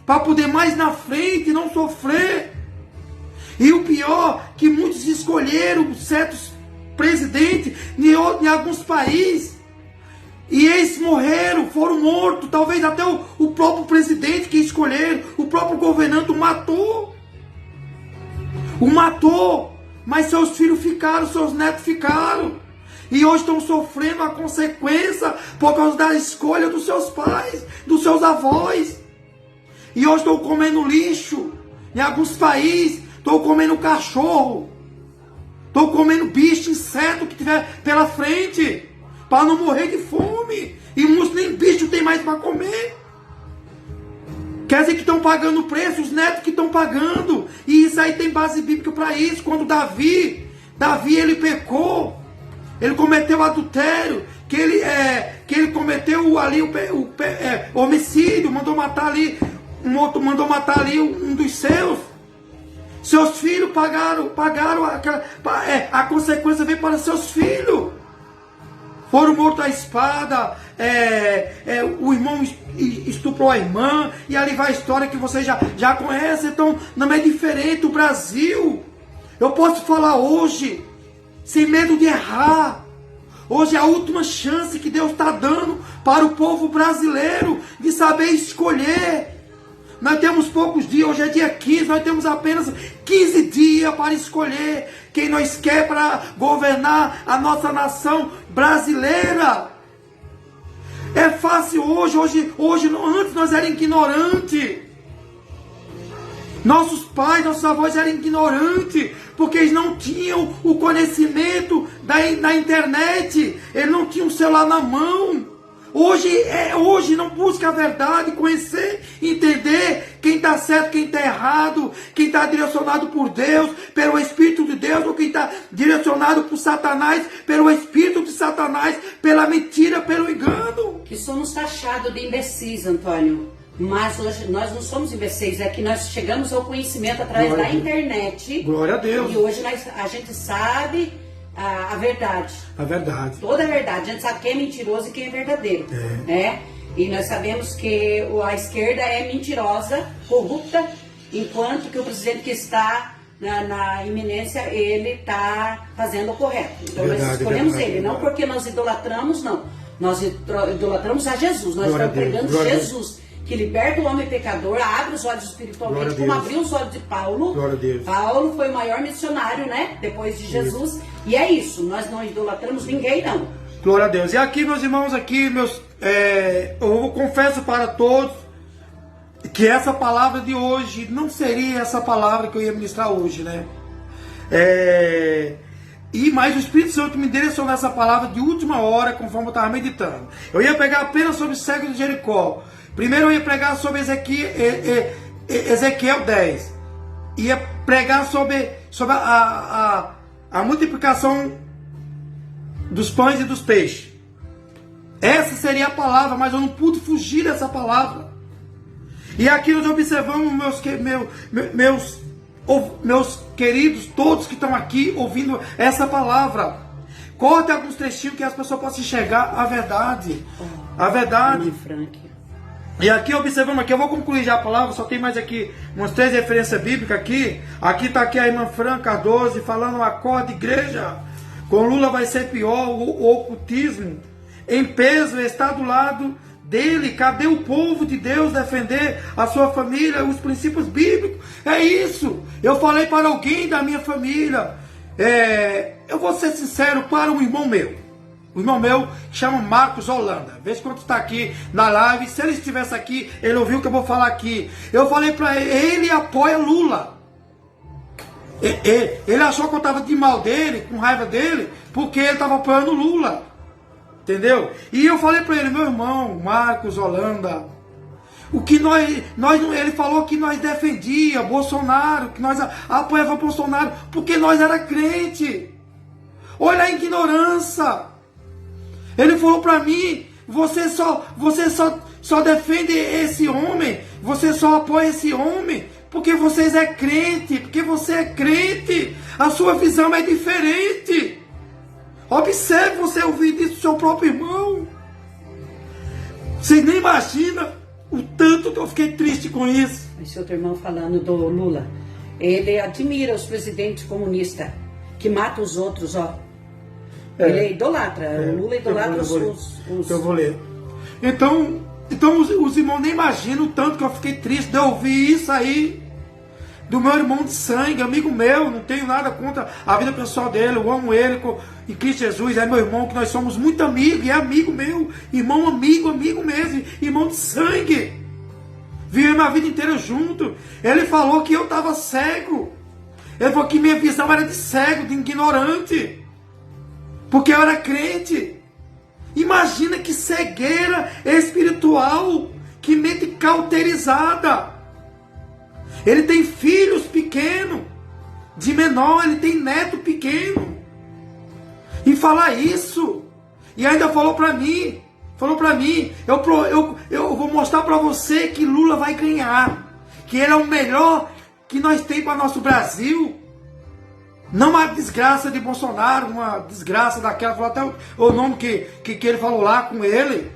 para poder mais na frente não sofrer. E o pior, que muitos escolheram certos presidente em alguns países e eles morreram, foram mortos, talvez até o próprio presidente que escolheram, o próprio governante o matou, mas seus filhos ficaram, seus netos ficaram, e hoje estão sofrendo a consequência por causa da escolha dos seus pais, dos seus avós, e hoje estão comendo lixo em alguns países, estão comendo cachorro, estou comendo bicho, inseto que tiver pela frente, para não morrer de fome. E muitos nem bicho tem mais para comer. Quer dizer que estão pagando o preço, os netos que estão pagando. E isso aí tem base bíblica para isso. Quando Davi ele pecou, ele cometeu adultério, que ele cometeu ali o homicídio, mandou matar ali um dos seus. Seus filhos pagaram a consequência veio para seus filhos. Foram mortos à espada, o irmão estuprou a irmã, e ali vai a história que você já conhece. Então não é diferente o Brasil. Eu posso falar hoje, sem medo de errar. Hoje é a última chance que Deus está dando para o povo brasileiro de saber escolher. Nós temos poucos dias, hoje é dia 15, nós temos apenas 15 dias para escolher quem nós quer para governar a nossa nação brasileira. É fácil hoje antes nós éramos ignorantes. Nossos pais, nossos avós eram ignorantes, porque eles não tinham o conhecimento da internet, eles não tinham o celular na mão. Hoje não busca a verdade, conhecer, entender quem está certo, quem está errado, quem está direcionado por Deus, pelo Espírito de Deus, ou quem está direcionado por Satanás, pelo Espírito de Satanás, pela mentira, pelo engano. Que somos taxados de imbecis, Antônio. Mas hoje nós não somos imbecis, é que nós chegamos ao conhecimento através da internet. Glória a Deus. E hoje a gente sabe a verdade. A verdade. Toda a verdade. A gente sabe quem é mentiroso e quem é verdadeiro. Né? E nós sabemos que a esquerda é mentirosa, corrupta, enquanto que o presidente que está na iminência, ele está fazendo o correto. Então nós escolhemos ele, não porque nós idolatramos, não. Nós idolatramos a Jesus, nós estamos pregando Jesus, que liberta o homem pecador, abre os olhos espiritualmente, como abriu os olhos de Paulo. Glória a Deus. Paulo foi o maior missionário, né? Depois de Jesus. Isso. E é isso, nós não idolatramos ninguém, não. Glória a Deus. E aqui, meus irmãos, eu confesso para todos que essa palavra de hoje não seria essa palavra que eu ia ministrar hoje, né? Mas o Espírito Santo me direcionou essa palavra de última hora, conforme eu estava meditando. Eu ia pegar apenas sobre o cego de Jericó. Primeiro eu ia pregar sobre Ezequiel 10. Ia pregar sobre a multiplicação dos pães e dos peixes. Essa seria a palavra, mas eu não pude fugir dessa palavra. E aqui nós observamos, meus queridos, todos que estão aqui ouvindo essa palavra. Corte alguns trechinhos que as pessoas possam enxergar a verdade. A verdade. E aqui observamos aqui, eu vou concluir já a palavra, só tem mais aqui umas 3 referências bíblicas aqui. Aqui está aqui a irmã Fran Cardoso falando: acorda igreja, com Lula vai ser pior, o ocultismo em peso está do lado dele. Cadê o povo de Deus defender a sua família, os princípios bíblicos? É isso. Eu falei para alguém da minha família, eu vou ser sincero, para um irmão meu chama Marcos Holanda, vê se quando está aqui na live, se ele estivesse aqui, ele ouviu o que eu vou falar aqui. Eu falei para ele apoia Lula. Ele achou que eu estava de mal dele, com raiva dele, porque ele estava apoiando Lula. Entendeu? E eu falei para ele: meu irmão, Marcos Holanda, o que ele falou que nós defendia Bolsonaro, que nós apoiava Bolsonaro, porque nós era crente. Olha a ignorância. Ele falou para mim: você só defende esse homem, você só apoia esse homem, porque você é crente, a sua visão é diferente. Observe você ouvir isso do seu próprio irmão. Você nem imagina o tanto que eu fiquei triste com isso. Esse outro irmão falando do Lula, ele admira os presidentes comunistas que matam os outros, ó. Ele é idolatra, o Lula idolatra os... Eu vou ler. Então os irmãos nem imaginam o tanto que eu fiquei triste de ouvir isso aí do meu irmão de sangue, amigo meu. Não tenho nada contra a vida pessoal dele, eu amo ele em Cristo Jesus, é meu irmão, que nós somos muito amigos, e é amigo meu, irmão amigo mesmo, irmão de sangue. Vivemos a vida inteira junto. Ele falou que eu estava cego, ele falou que minha visão era de cego, de ignorante, porque eu era crente. Imagina que cegueira espiritual, que mente cauterizada. Ele tem filhos pequenos, de menor, ele tem neto pequeno. E falar isso, e ainda falou para mim, eu vou mostrar para você que Lula vai ganhar, que ele é o melhor que nós temos para nosso Brasil. Não uma desgraça de Bolsonaro, uma desgraça daquela, falou até o nome que ele falou lá com ele.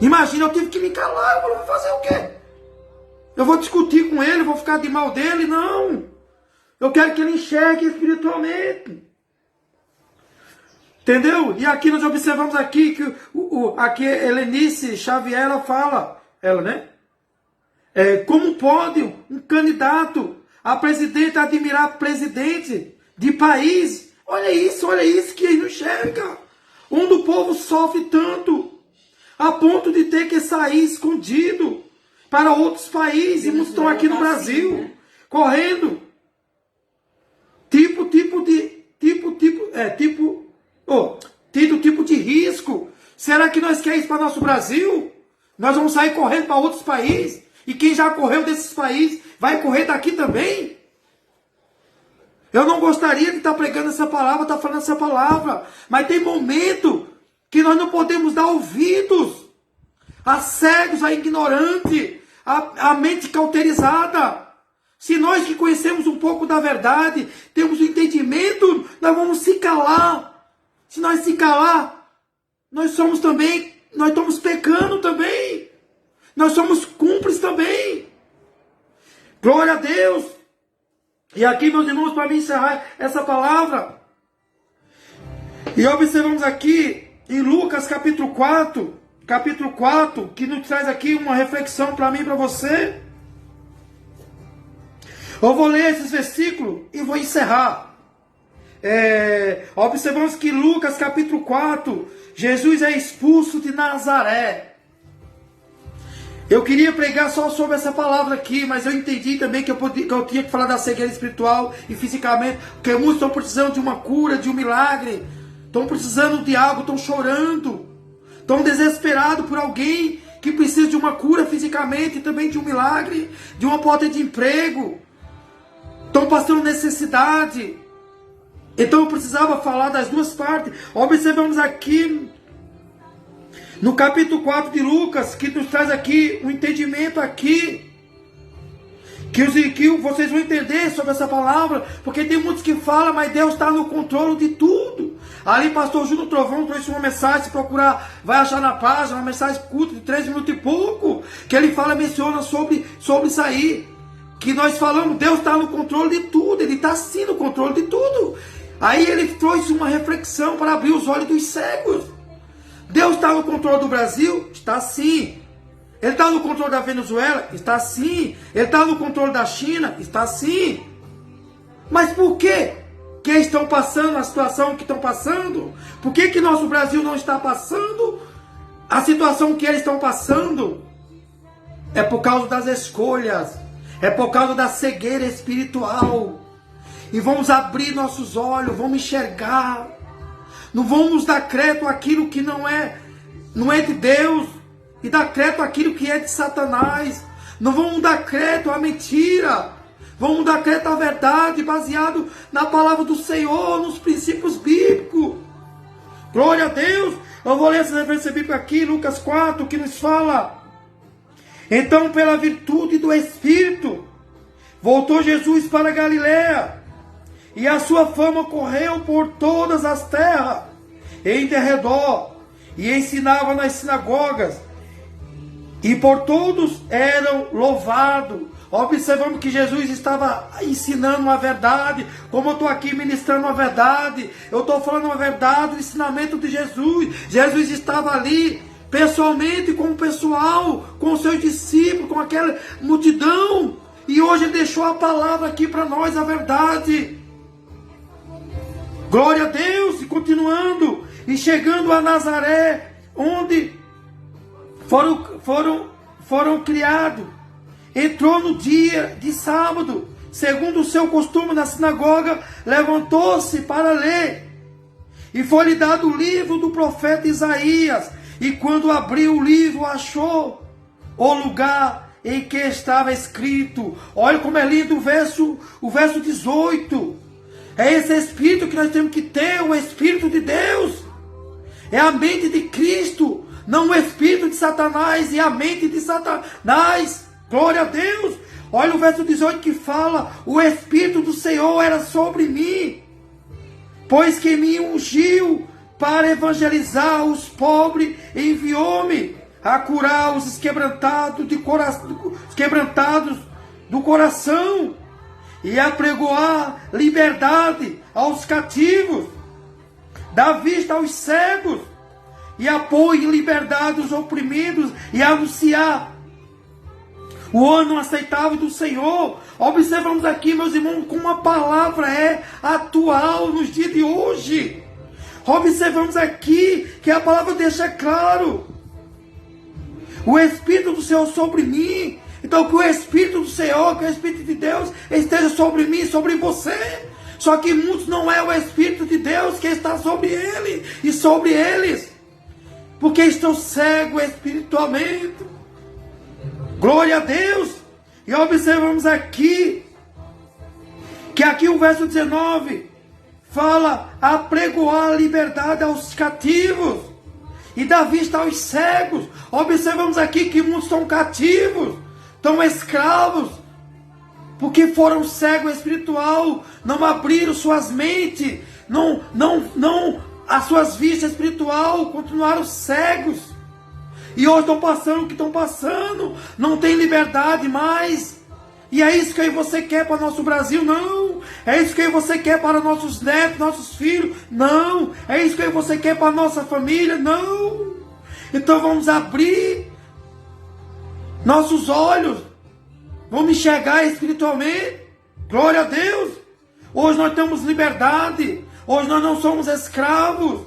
Imagina, eu tive que me calar, eu vou fazer o quê? Eu vou discutir com ele, vou ficar de mal dele? Não. Eu quero que ele enxergue espiritualmente. Entendeu? E aqui nós observamos aqui que aqui Helenice Xavier, ela fala, né? Como pode um candidato a presidente admirar presidente de país? Olha isso que ele não enxerga. Onde o povo sofre tanto, a ponto de ter que sair escondido para outros países, e muitos estão aqui no Brasil, né? Correndo. Tipo de risco. Será que nós queremos isso para nosso Brasil? Nós vamos sair correndo para outros países? E quem já correu desses países vai correr daqui também? Eu não gostaria de estar pregando essa palavra, estar falando essa palavra. Mas tem momento que nós não podemos dar ouvidos a cegos, a ignorante, a mente cauterizada. Se nós que conhecemos um pouco da verdade, temos o entendimento, nós vamos se calar. Se nós se calar, nós estamos pecando também. Nós somos cúmplices também. Glória a Deus. E aqui, meus irmãos, para mim encerrar essa palavra, e observamos aqui em Lucas capítulo 4, que nos traz aqui uma reflexão para mim e para você. Eu vou ler esses versículos e vou encerrar. Observamos que Lucas capítulo 4, Jesus é expulso de Nazaré. Eu queria pregar só sobre essa palavra aqui, mas eu entendi também que eu tinha que falar da cegueira espiritual e fisicamente, porque muitos estão precisando de uma cura, de um milagre, estão precisando de algo, estão chorando, estão desesperados por alguém que precisa de uma cura fisicamente e também de um milagre, de uma porta de emprego, estão passando necessidade. Então eu precisava falar das duas partes. Observamos aqui no capítulo 4 de Lucas, que nos traz aqui um entendimento aqui, que vocês vão entender sobre essa palavra, porque tem muitos que falam, mas Deus está no controle de tudo. Ali pastor Júnior Trovão trouxe uma mensagem, se procurar, vai achar na página, uma mensagem curta de 3 minutos e pouco, que ele menciona sobre isso aí. Que nós falamos, Deus está no controle de tudo, Ele está sim no controle de tudo. Aí ele trouxe uma reflexão para abrir os olhos dos cegos. Deus está no controle do Brasil? Está sim. Ele está no controle da Venezuela? Está sim. Ele está no controle da China? Está sim. Mas por quê que estão passando a situação que estão passando? Por que nosso Brasil não está passando a situação que eles estão passando? É por causa das escolhas. É por causa da cegueira espiritual. E vamos abrir nossos olhos, vamos enxergar. Não vamos dar crédito àquilo que não é de Deus. E dar crédito àquilo que é de Satanás. Não vamos dar crédito à mentira. Vamos dar crédito à verdade, baseado na palavra do Senhor, nos princípios bíblicos. Glória a Deus. Eu vou ler essa referência bíblica aqui, Lucas 4, que nos fala. Então, pela virtude do Espírito, voltou Jesus para Galiléia, e a sua fama correu por todas as terras, em derredor, e ensinava nas sinagogas, e por todos eram louvados. Observamos que Jesus estava ensinando a verdade, como eu estou aqui ministrando a verdade, eu estou falando a verdade, o ensinamento de Jesus. Jesus estava ali, pessoalmente, com o pessoal, com os seus discípulos, com aquela multidão, e hoje Ele deixou a palavra aqui para nós, a verdade. Glória a Deus, e continuando, e chegando a Nazaré, onde foram criados, entrou no dia de sábado, segundo o seu costume na sinagoga, levantou-se para ler, e foi-lhe dado o livro do profeta Isaías, e quando abriu o livro, achou o lugar em que estava escrito. Olha como é lindo o verso 18. É esse Espírito que nós temos que ter, o Espírito de Deus. É a mente de Cristo, não o Espírito de Satanás e a mente de Satanás. Glória a Deus. Olha o verso 18 que fala, o Espírito do Senhor era sobre mim, pois que me ungiu para evangelizar os pobres, enviou-me a curar os quebrantados do coração, e a pregoar liberdade aos cativos, dar vista aos cegos, e a pôr em liberdade os oprimidos, e anunciar o ano aceitável do Senhor. Observamos aqui, meus irmãos, como a palavra é atual nos dias de hoje. Observamos aqui que a palavra deixa claro, o Espírito do Senhor sobre mim. Então que o Espírito do Senhor, que o Espírito de Deus esteja sobre mim, sobre você. Só que muitos não é o Espírito de Deus que está sobre ele e sobre eles, porque estão cegos espiritualmente. Glória a Deus. E observamos aqui que aqui o verso 19 fala a pregoar a liberdade aos cativos e dar vista aos cegos. Observamos aqui que muitos estão cativos, estão escravos, porque foram cegos espiritual, não abriram suas mentes, as suas vistas espiritual, continuaram cegos. E hoje estão passando o que estão passando, não tem liberdade mais. E é isso que você quer para o nosso Brasil? Não. É isso que você quer para nossos netos, nossos filhos? Não. É isso que você quer para a nossa família? Não. Então vamos abrir nossos olhos, vamos enxergar espiritualmente. Glória a Deus. Hoje nós temos liberdade, hoje nós não somos escravos.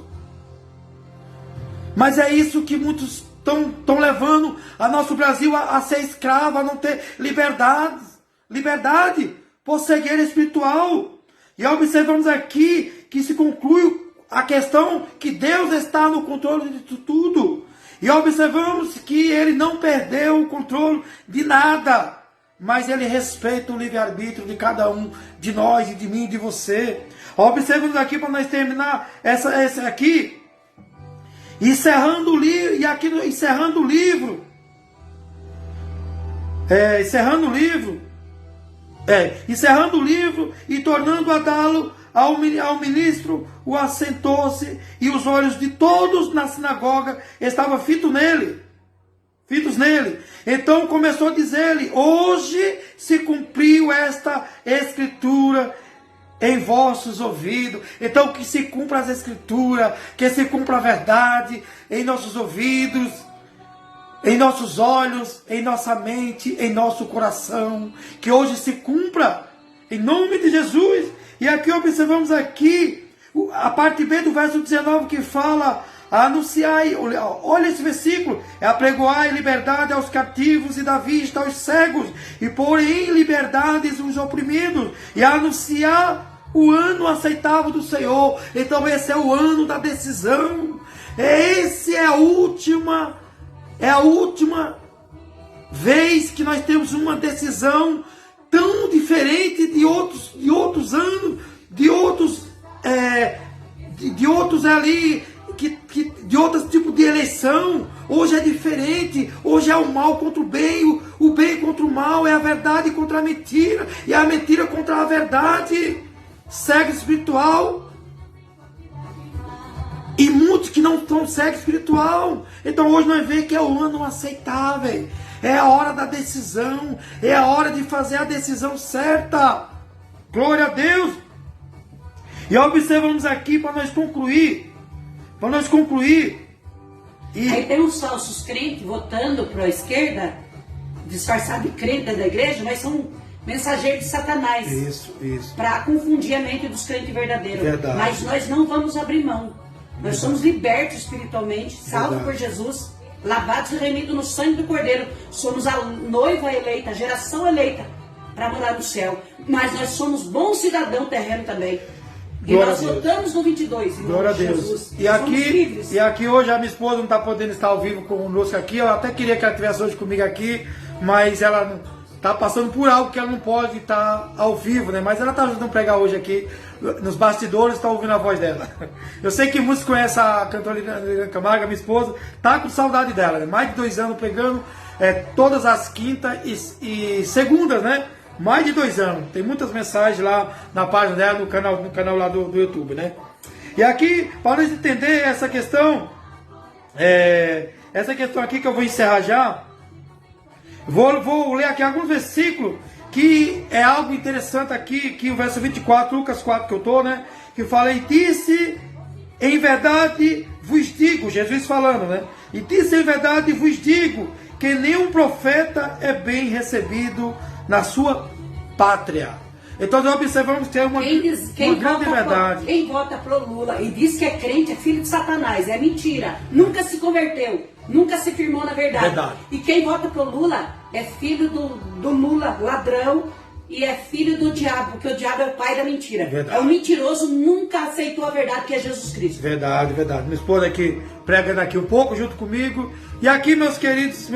Mas é isso que muitos estão levando a nosso Brasil a ser escravo, a não ter liberdade por cegueira espiritual. E observamos aqui que se conclui a questão que Deus está no controle de tudo. E observamos que Ele não perdeu o controle de nada, mas Ele respeita o livre-arbítrio de cada um de nós, e de mim e de você. Observamos aqui, para nós terminar essa aqui, encerrando o livro, e aqui encerrando o livro e tornando a dá-lo ao ministro, o assentou-se, e os olhos de todos na sinagoga estavam fitos nele. Então começou a dizer-lhe: hoje se cumpriu esta escritura em vossos ouvidos. Então que se cumpra as escrituras, que se cumpra a verdade em nossos ouvidos, em nossos olhos, em nossa mente, em nosso coração. Que hoje se cumpra, em nome de Jesus. E aqui observamos aqui a parte B do verso 19, que fala: anunciai, olha esse versículo, é apregoai liberdade aos cativos e dar vista aos cegos, e pôr em liberdade os oprimidos, e anunciar o ano aceitável do Senhor. Então esse é o ano da decisão. Esse é a última vez que nós temos uma decisão tão diferente de outros anos, de outros ali, de outros tipos de eleição. Hoje é diferente. Hoje é o mal contra o bem, o bem contra o mal, é a verdade contra a mentira, e a mentira contra a verdade. Cego espiritual, e muitos que não estão cego espiritual. Então hoje nós vemos que é o ano aceitável, é a hora da decisão, é a hora de fazer a decisão certa. Glória a Deus. E observamos aqui, para nós concluir. Aí tem os falsos crentes votando para a esquerda, disfarçado de crente da igreja, mas são mensageiros de Satanás. Isso. Para confundir a mente dos crentes verdadeiros. Verdade. Mas nós não vamos abrir mão. Nós somos libertos espiritualmente, salvos por Jesus, lavados e remidos no sangue do Cordeiro. Somos a noiva eleita, a geração eleita para morar no céu. Mas nós somos bons cidadãos terrenos também. E Glória nós votamos no 22. Glória a Deus. Jesus. E aqui hoje a minha esposa não está podendo estar ao vivo conosco aqui. Eu até queria que ela estivesse hoje comigo aqui, mas ela está passando por algo que ela não pode estar ao vivo, né? Mas ela está ajudando a pregar hoje aqui nos bastidores, está ouvindo a voz dela. Eu sei que muitos conhecem a cantora Liliana Camargo, minha esposa, tá com saudade dela, né? Mais de 2 anos pregando todas as quintas e segundas, né? Mais de 2 anos. Tem muitas mensagens lá na página dela, no canal lá do YouTube, né? E aqui, para nós entender essa questão aqui que eu vou encerrar já, vou ler aqui alguns versículos, que é algo interessante aqui, que o verso 24, Lucas 4 que eu estou, né? Que fala: e disse, em verdade vos digo, Jesus falando, né? E disse, em verdade vos digo, que nenhum profeta é bem recebido na sua pátria. Então nós observamos que é uma grande verdade. Quem vota pro Lula e diz que é crente é filho de Satanás, é mentira. Nunca se converteu, nunca se firmou na verdade. E quem vota pro Lula é filho do Lula, ladrão, e é filho do diabo, porque o diabo é o pai da mentira. Verdade. É o mentiroso, nunca aceitou a verdade, que é Jesus Cristo. Verdade. Minha esposa aqui pregando aqui um pouco junto comigo. E aqui, meus queridos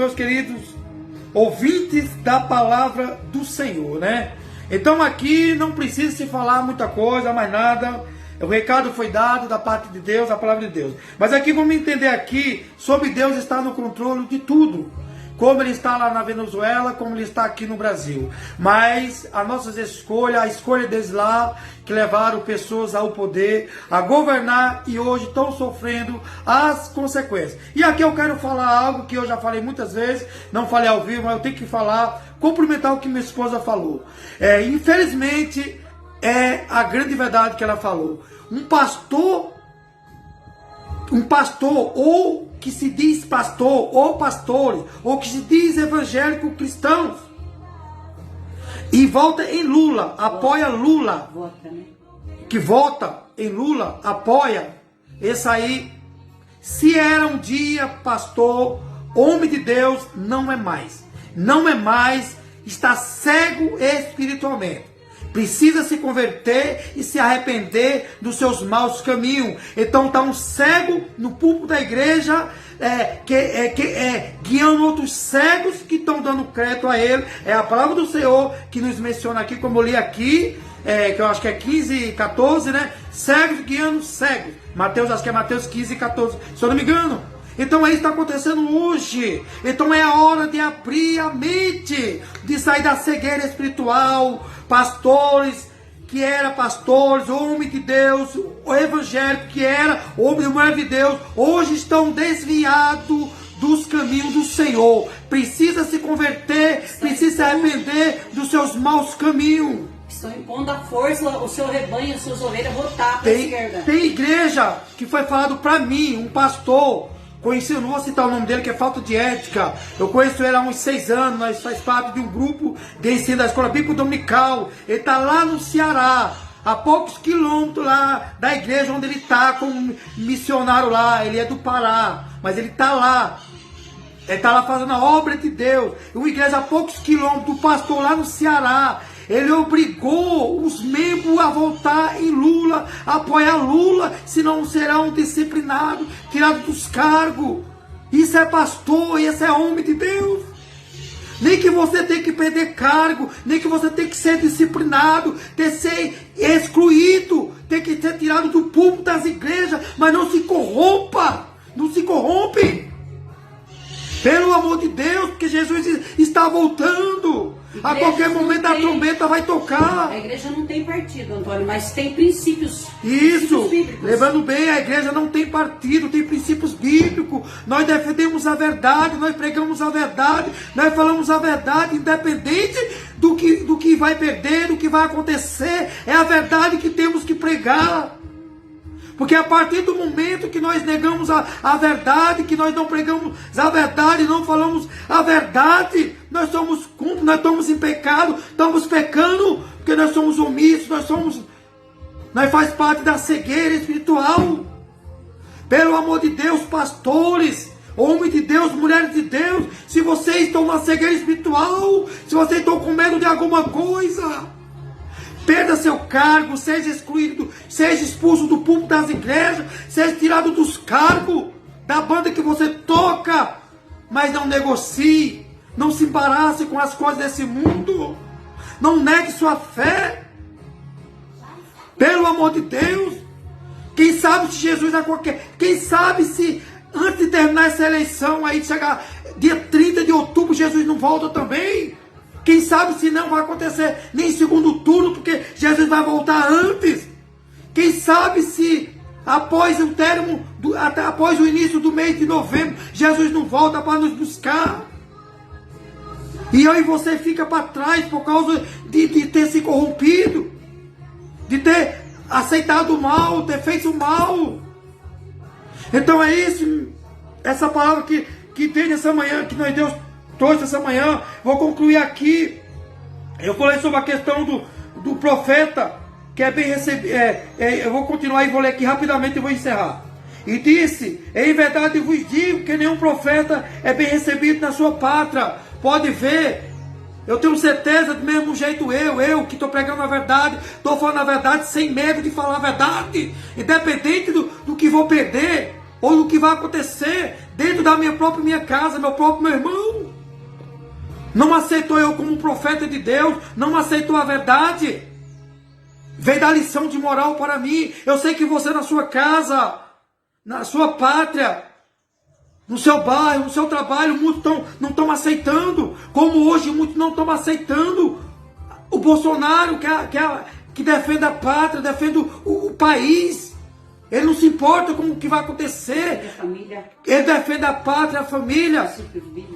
ouvintes da palavra do Senhor, né? Então aqui não precisa se falar muita coisa, mais nada. O recado foi dado da parte de Deus, a palavra de Deus. Mas aqui vamos entender aqui sobre Deus estar no controle de tudo. Como Ele está lá na Venezuela, como Ele está aqui no Brasil. Mas as nossas escolhas, a escolha deles lá, que levaram pessoas ao poder, a governar, e hoje estão sofrendo as consequências. E aqui eu quero falar algo que eu já falei muitas vezes, não falei ao vivo, mas eu tenho que falar, complementar o que minha esposa falou. Infelizmente, é a grande verdade que ela falou. Um pastor, ou que se diz pastor, ou pastores, ou que se diz evangélico cristãos, e vota em Lula, apoia Lula, que vota em Lula, apoia, esse aí, se era um dia pastor, homem de Deus, não é mais, está cego espiritualmente. Precisa se converter e se arrepender dos seus maus caminhos. Então está um cego no púlpito da igreja, guiando outros cegos que estão dando crédito a ele. É a palavra do Senhor que nos menciona aqui, como eu li aqui, que eu acho que é 15 e 14, né? Cegos guiando cegos. Mateus, acho que é Mateus 15 e 14, se eu não me engano. Então isso está acontecendo hoje. Então é a hora de abrir a mente, de sair da cegueira espiritual. Pastores que era pastores, homem de Deus, o evangélico que era homem e mulher de Deus, hoje estão desviados dos caminhos do Senhor. Precisa se converter, precisa se arrepender dos seus maus caminhos. Estão impondo a força, o seu rebanho, as suas ovelhas voltar para a esquerda. Tem igreja que foi falado para mim, um pastor, conheci, eu não vou citar o nome dele, que é falta de ética. Eu conheço ele há uns 6 anos, nós faz parte de um grupo de ensino da Escola Bíblica Dominical. Ele está lá no Ceará, a poucos quilômetros lá da igreja onde ele está como missionário lá. Ele é do Pará, mas ele está lá. Ele está lá fazendo a obra de Deus. Uma igreja a poucos quilômetros do pastor lá no Ceará. Ele obrigou os membros a votar em Lula, a apoiar Lula, senão serão disciplinados, tirados dos cargos. Isso é pastor, isso é homem de Deus. Nem que você tenha que perder cargo, nem que você tenha que ser disciplinado, ter que ser excluído, ter que ser tirado do púlpito das igrejas, mas não se corrompa, não se corrompe. Pelo amor de Deus, porque Jesus está voltando. A qualquer momento a trombeta vai tocar. A igreja não tem partido, Antônio, mas tem princípios. Isso, bíblicos. Lembrando bem, a igreja não tem partido, tem princípios bíblicos. Nós defendemos a verdade, nós pregamos a verdade, nós falamos a verdade, independente do que vai perder, do que vai acontecer. É a verdade que temos que pregar. Porque a partir do momento que nós negamos a verdade, que nós não pregamos a verdade, não falamos a verdade, nós estamos em pecado, estamos pecando, porque nós somos omissos, nós faz parte da cegueira espiritual. Pelo amor de Deus, pastores, homens de Deus, mulheres de Deus, se vocês estão na cegueira espiritual, se vocês estão com medo de alguma coisa, perda seu cargo, seja excluído, seja expulso do púlpito das igrejas, seja tirado dos cargos da banda que você toca, mas não negocie, não se embarace com as coisas desse mundo, não negue sua fé, pelo amor de Deus. Quem sabe se Jesus quem sabe se antes de terminar essa eleição aí, chegar dia 30 de outubro, Jesus não volta também. Quem sabe se não vai acontecer nem segundo turno, porque Jesus vai voltar antes. Quem sabe se após o início do mês de novembro, Jesus não volta para nos buscar. E eu e você fica para trás por causa de ter se corrompido, de ter aceitado o mal, ter feito o mal. Então é isso, essa palavra que tem nessa manhã, que nós Deus trouxe essa manhã. Vou concluir aqui. Eu falei sobre a questão do profeta, que é bem recebido. Eu vou continuar e vou ler aqui rapidamente e vou encerrar. E disse: em verdade vos digo que nenhum profeta é bem recebido na sua pátria. Pode ver, eu tenho certeza, do mesmo jeito eu que estou pregando a verdade, estou falando a verdade sem medo de falar a verdade, independente do que vou perder, ou do que vai acontecer, dentro da minha casa, meu irmão. Não aceitou eu como profeta de Deus, não aceitou a verdade, veio dar lição de moral para mim. Eu sei que você na sua casa, na sua pátria, no seu bairro, no seu trabalho, muitos não estão aceitando, como hoje muitos não estão aceitando o Bolsonaro, que defende a pátria, defende o país. Ele não se importa com o que vai acontecer. Ele defende a pátria, a família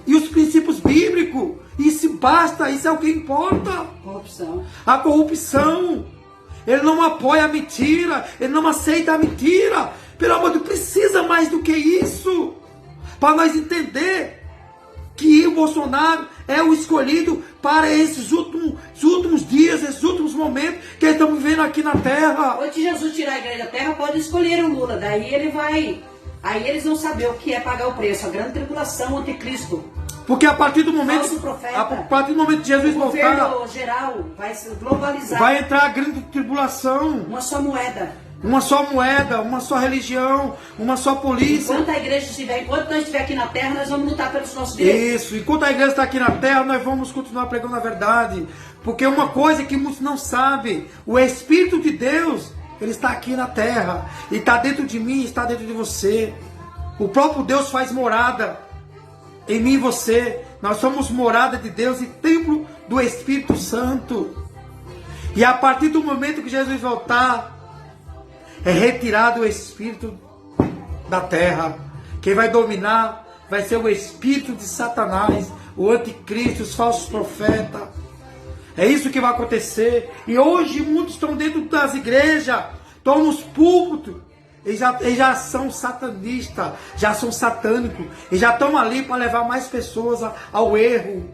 e os princípios bíblicos. Isso basta, isso é o que importa. A corrupção. Ele não apoia a mentira, ele não aceita a mentira. Pelo amor de Deus, precisa mais do que isso. Para nós entender que o Bolsonaro é o escolhido para esses últimos dias, esses últimos momentos que estamos vivendo aqui na terra. Quando Jesus tirar a igreja da terra, pode escolher o Lula. Daí ele vai. Aí eles vão saber o que é pagar o preço, a grande tribulação, o anticristo. Porque a partir do momento, que Jesus voltar, o governo geral vai se globalizar. Vai entrar a grande tribulação. Uma só moeda. Uma só moeda, uma só religião, uma só polícia. Enquanto a igreja estiver, enquanto nós estiver aqui na terra, nós vamos lutar pelos nossos direitos. Isso, enquanto a igreja está aqui na terra, nós vamos continuar pregando a verdade. Porque uma coisa que muitos não sabem, o Espírito de Deus, ele está aqui na terra. E está dentro de mim, está dentro de você. O próprio Deus faz morada em mim e você. Nós somos morada de Deus e templo do Espírito Santo. E a partir do momento que Jesus voltar, é retirado o espírito da terra. Quem vai dominar vai ser o espírito de Satanás, o anticristo, os falsos profetas. É isso que vai acontecer. E hoje muitos estão dentro das igrejas, estão nos púlpitos, eles já são satanistas, já são satânicos, e já estão ali para levar mais pessoas ao erro,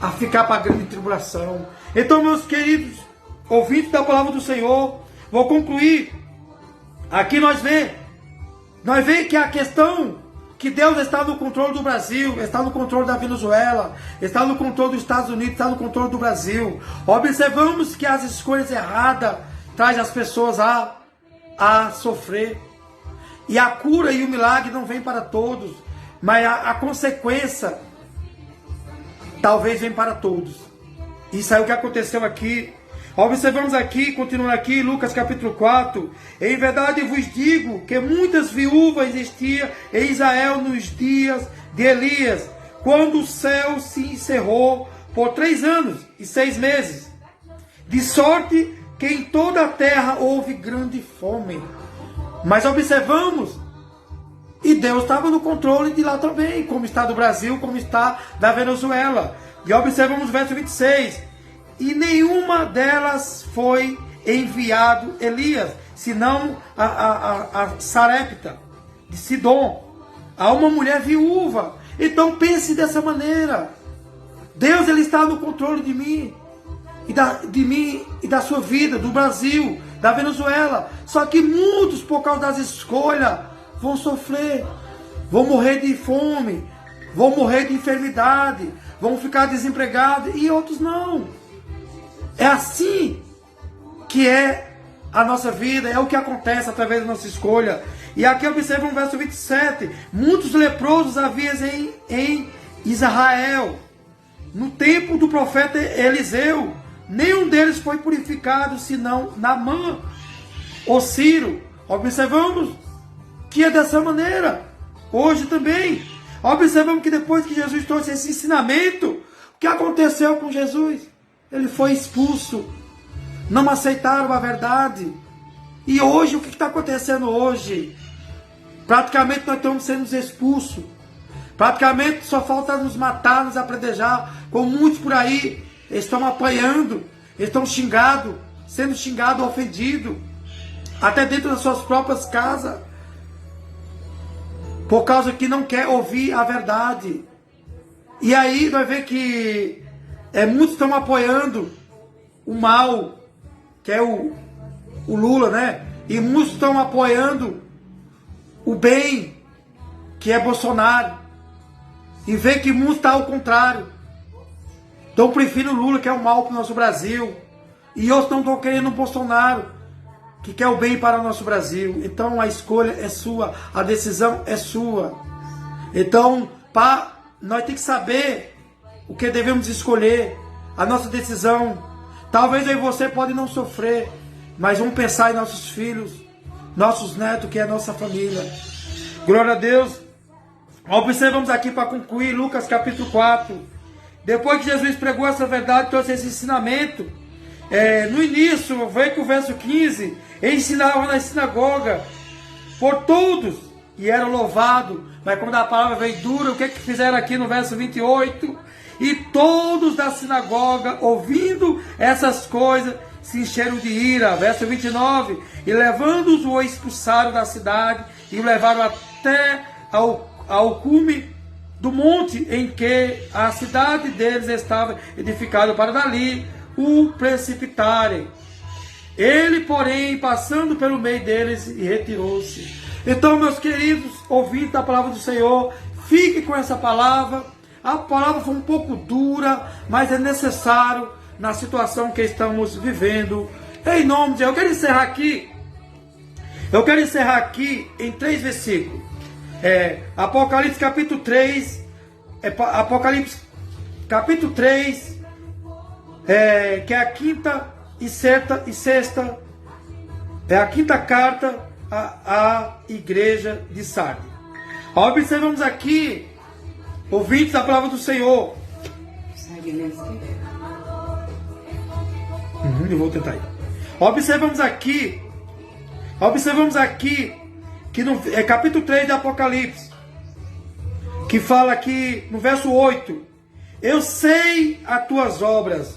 a ficar para a grande tribulação. Então, meus queridos ouvintes da palavra do Senhor, vou concluir. Aqui nós vemos que a questão que Deus está no controle do Brasil, está no controle da Venezuela, está no controle dos Estados Unidos, está no controle do Brasil. Observamos que as escolhas erradas trazem as pessoas a sofrer. E a cura e o milagre não vem para todos, mas a consequência talvez venha para todos. Isso é o que aconteceu aqui. Observamos aqui, continuando aqui, Lucas capítulo 4. Em verdade vos digo que muitas viúvas existiam em Israel nos dias de Elias, quando o céu se encerrou por 3 anos e 6 meses. De sorte que em toda a terra houve grande fome. Mas observamos, e Deus estava no controle de lá também, como está do Brasil, como está da Venezuela. E observamos o verso 26. E nenhuma delas foi enviado Elias, senão a Sarepta, de Sidom, a uma mulher viúva. Então pense dessa maneira. Deus, Ele está no controle de mim e da sua vida, do Brasil, da Venezuela. Só que muitos, por causa das escolhas, vão sofrer, vão morrer de fome, vão morrer de enfermidade, vão ficar desempregados, e outros não. É assim que é a nossa vida, é o que acontece através da nossa escolha. E aqui observa no verso 27, muitos leprosos havia em Israel, no tempo do profeta Eliseu. Nenhum deles foi purificado, senão Naamã ou Ciro. Observamos que é dessa maneira, hoje também. Observamos que depois que Jesus trouxe esse ensinamento, o que aconteceu com Jesus? Ele foi expulso, não aceitaram a verdade. E hoje, o que está acontecendo hoje? Praticamente nós estamos sendo expulsos. Praticamente só falta nos matar, nos apredejar, como muitos por aí estão apanhando, estão xingados, sendo xingados, ofendidos, até dentro das suas próprias casas, por causa que não quer ouvir a verdade. E aí nós vemos que muitos estão apoiando o mal, que é o Lula, né? E muitos estão apoiando o bem, que é Bolsonaro. E vê que muitos estão ao contrário. Então prefiro o Lula, que é o mal para o nosso Brasil. E outros não estão querendo o Bolsonaro, que quer o bem para o nosso Brasil. Então a escolha é sua, a decisão é sua. Então, nós temos que saber o que devemos escolher, a nossa decisão. Talvez eu e você podem não sofrer, mas vamos pensar em nossos filhos, nossos netos, que é a nossa família. Glória a Deus. Observamos aqui para concluir Lucas capítulo 4. Depois que Jesus pregou essa verdade, trouxe esse ensinamento. No início, veio que o verso 15, ensinava na sinagoga por todos e era louvado. Mas quando a palavra veio dura, o que fizeram aqui no verso 28? E todos da sinagoga, ouvindo essas coisas, se encheram de ira. Verso 29. E levando-os, o expulsaram da cidade e o levaram até ao cume do monte em que a cidade deles estava edificada, para dali o precipitarem. Ele, porém, passando pelo meio deles, retirou-se. Então, meus queridos ouvintes da palavra do Senhor, fique com essa palavra. A palavra foi um pouco dura, mas é necessário na situação que estamos vivendo. Em nome de Deus, eu quero encerrar aqui em 3 versículos. Apocalipse capítulo 3, Apocalipse capítulo 3, que é a quinta e sexta, é a quinta carta à igreja de Sardes. Observamos aqui, ouvintes da palavra do Senhor. Eu vou tentar ir. Observamos aqui que no capítulo 3 de Apocalipse, que fala aqui no verso 8: eu sei as tuas obras,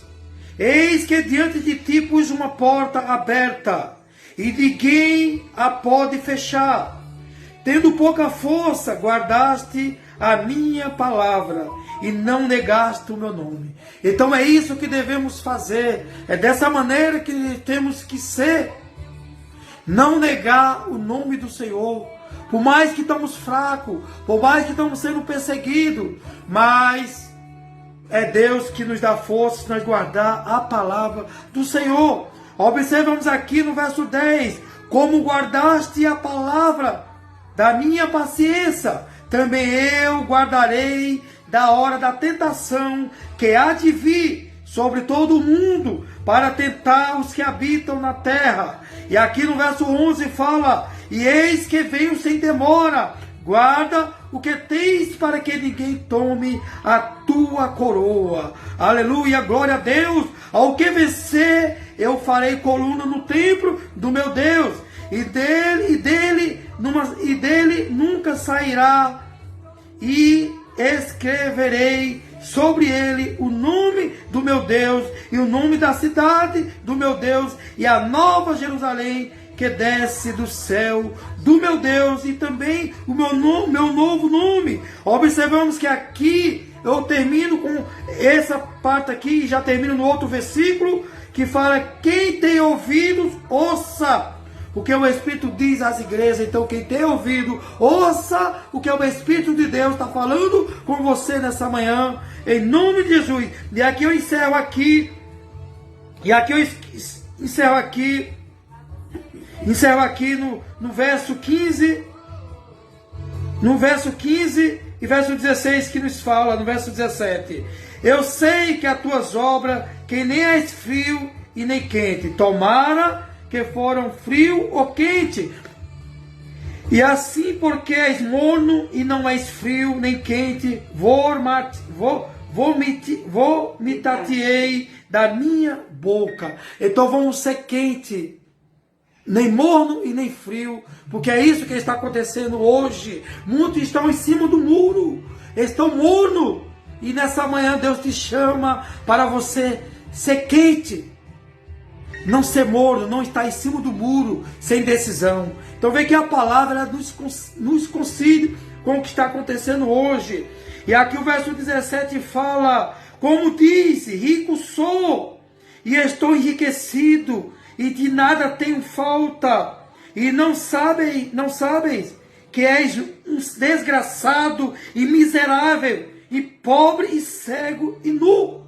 eis que diante de ti pus uma porta aberta, e ninguém a pode fechar. Tendo pouca força, guardaste a minha palavra, e não negaste o meu nome. Então é isso que devemos fazer, é dessa maneira que temos que ser. Não negar o nome do Senhor, por mais que estamos fracos, por mais que estamos sendo perseguidos, mas é Deus que nos dá força para nós guardar a palavra do Senhor. Observamos aqui no verso 10, como guardaste a palavra da minha paciência, também eu guardarei da hora da tentação que há de vir sobre todo o mundo, para tentar os que habitam na terra. E aqui no verso 11 fala: e eis que venho sem demora, guarda o que tens, para que ninguém tome a tua coroa. Aleluia, glória a Deus. Ao que vencer, eu farei coluna no templo do meu Deus, e dele nunca sairá, e escreverei sobre ele o nome do meu Deus, e o nome da cidade do meu Deus, e a nova Jerusalém que desce do céu do meu Deus, e também o meu novo nome. Observamos que aqui eu termino com essa parte aqui, e já termino no outro versículo, que fala: quem tem ouvidos, ouça o que o Espírito diz às igrejas. Então quem tem ouvido, ouça o que o Espírito de Deus está falando com você nessa manhã, em nome de Jesus. E aqui eu encerro aqui, no verso 15, e verso 16, que nos fala, no verso 17: eu sei que as tuas obras, que nem és frio e nem quente, tomara que foram frio ou quente. E assim, porque és morno e não és frio nem quente, vomitar-te-ei da minha boca. Então vamos ser quente, nem morno e nem frio, porque é isso que está acontecendo hoje. Muitos estão em cima do muro, estão mornos, e nessa manhã Deus te chama para você ser quente, não ser morno, não estar em cima do muro, sem decisão. Então vê que a palavra nos concilia com o que está acontecendo hoje. E aqui o verso 17 fala: como disse, rico sou, e estou enriquecido, e de nada tenho falta, e não sabes que és um desgraçado e miserável, e pobre e cego e nu.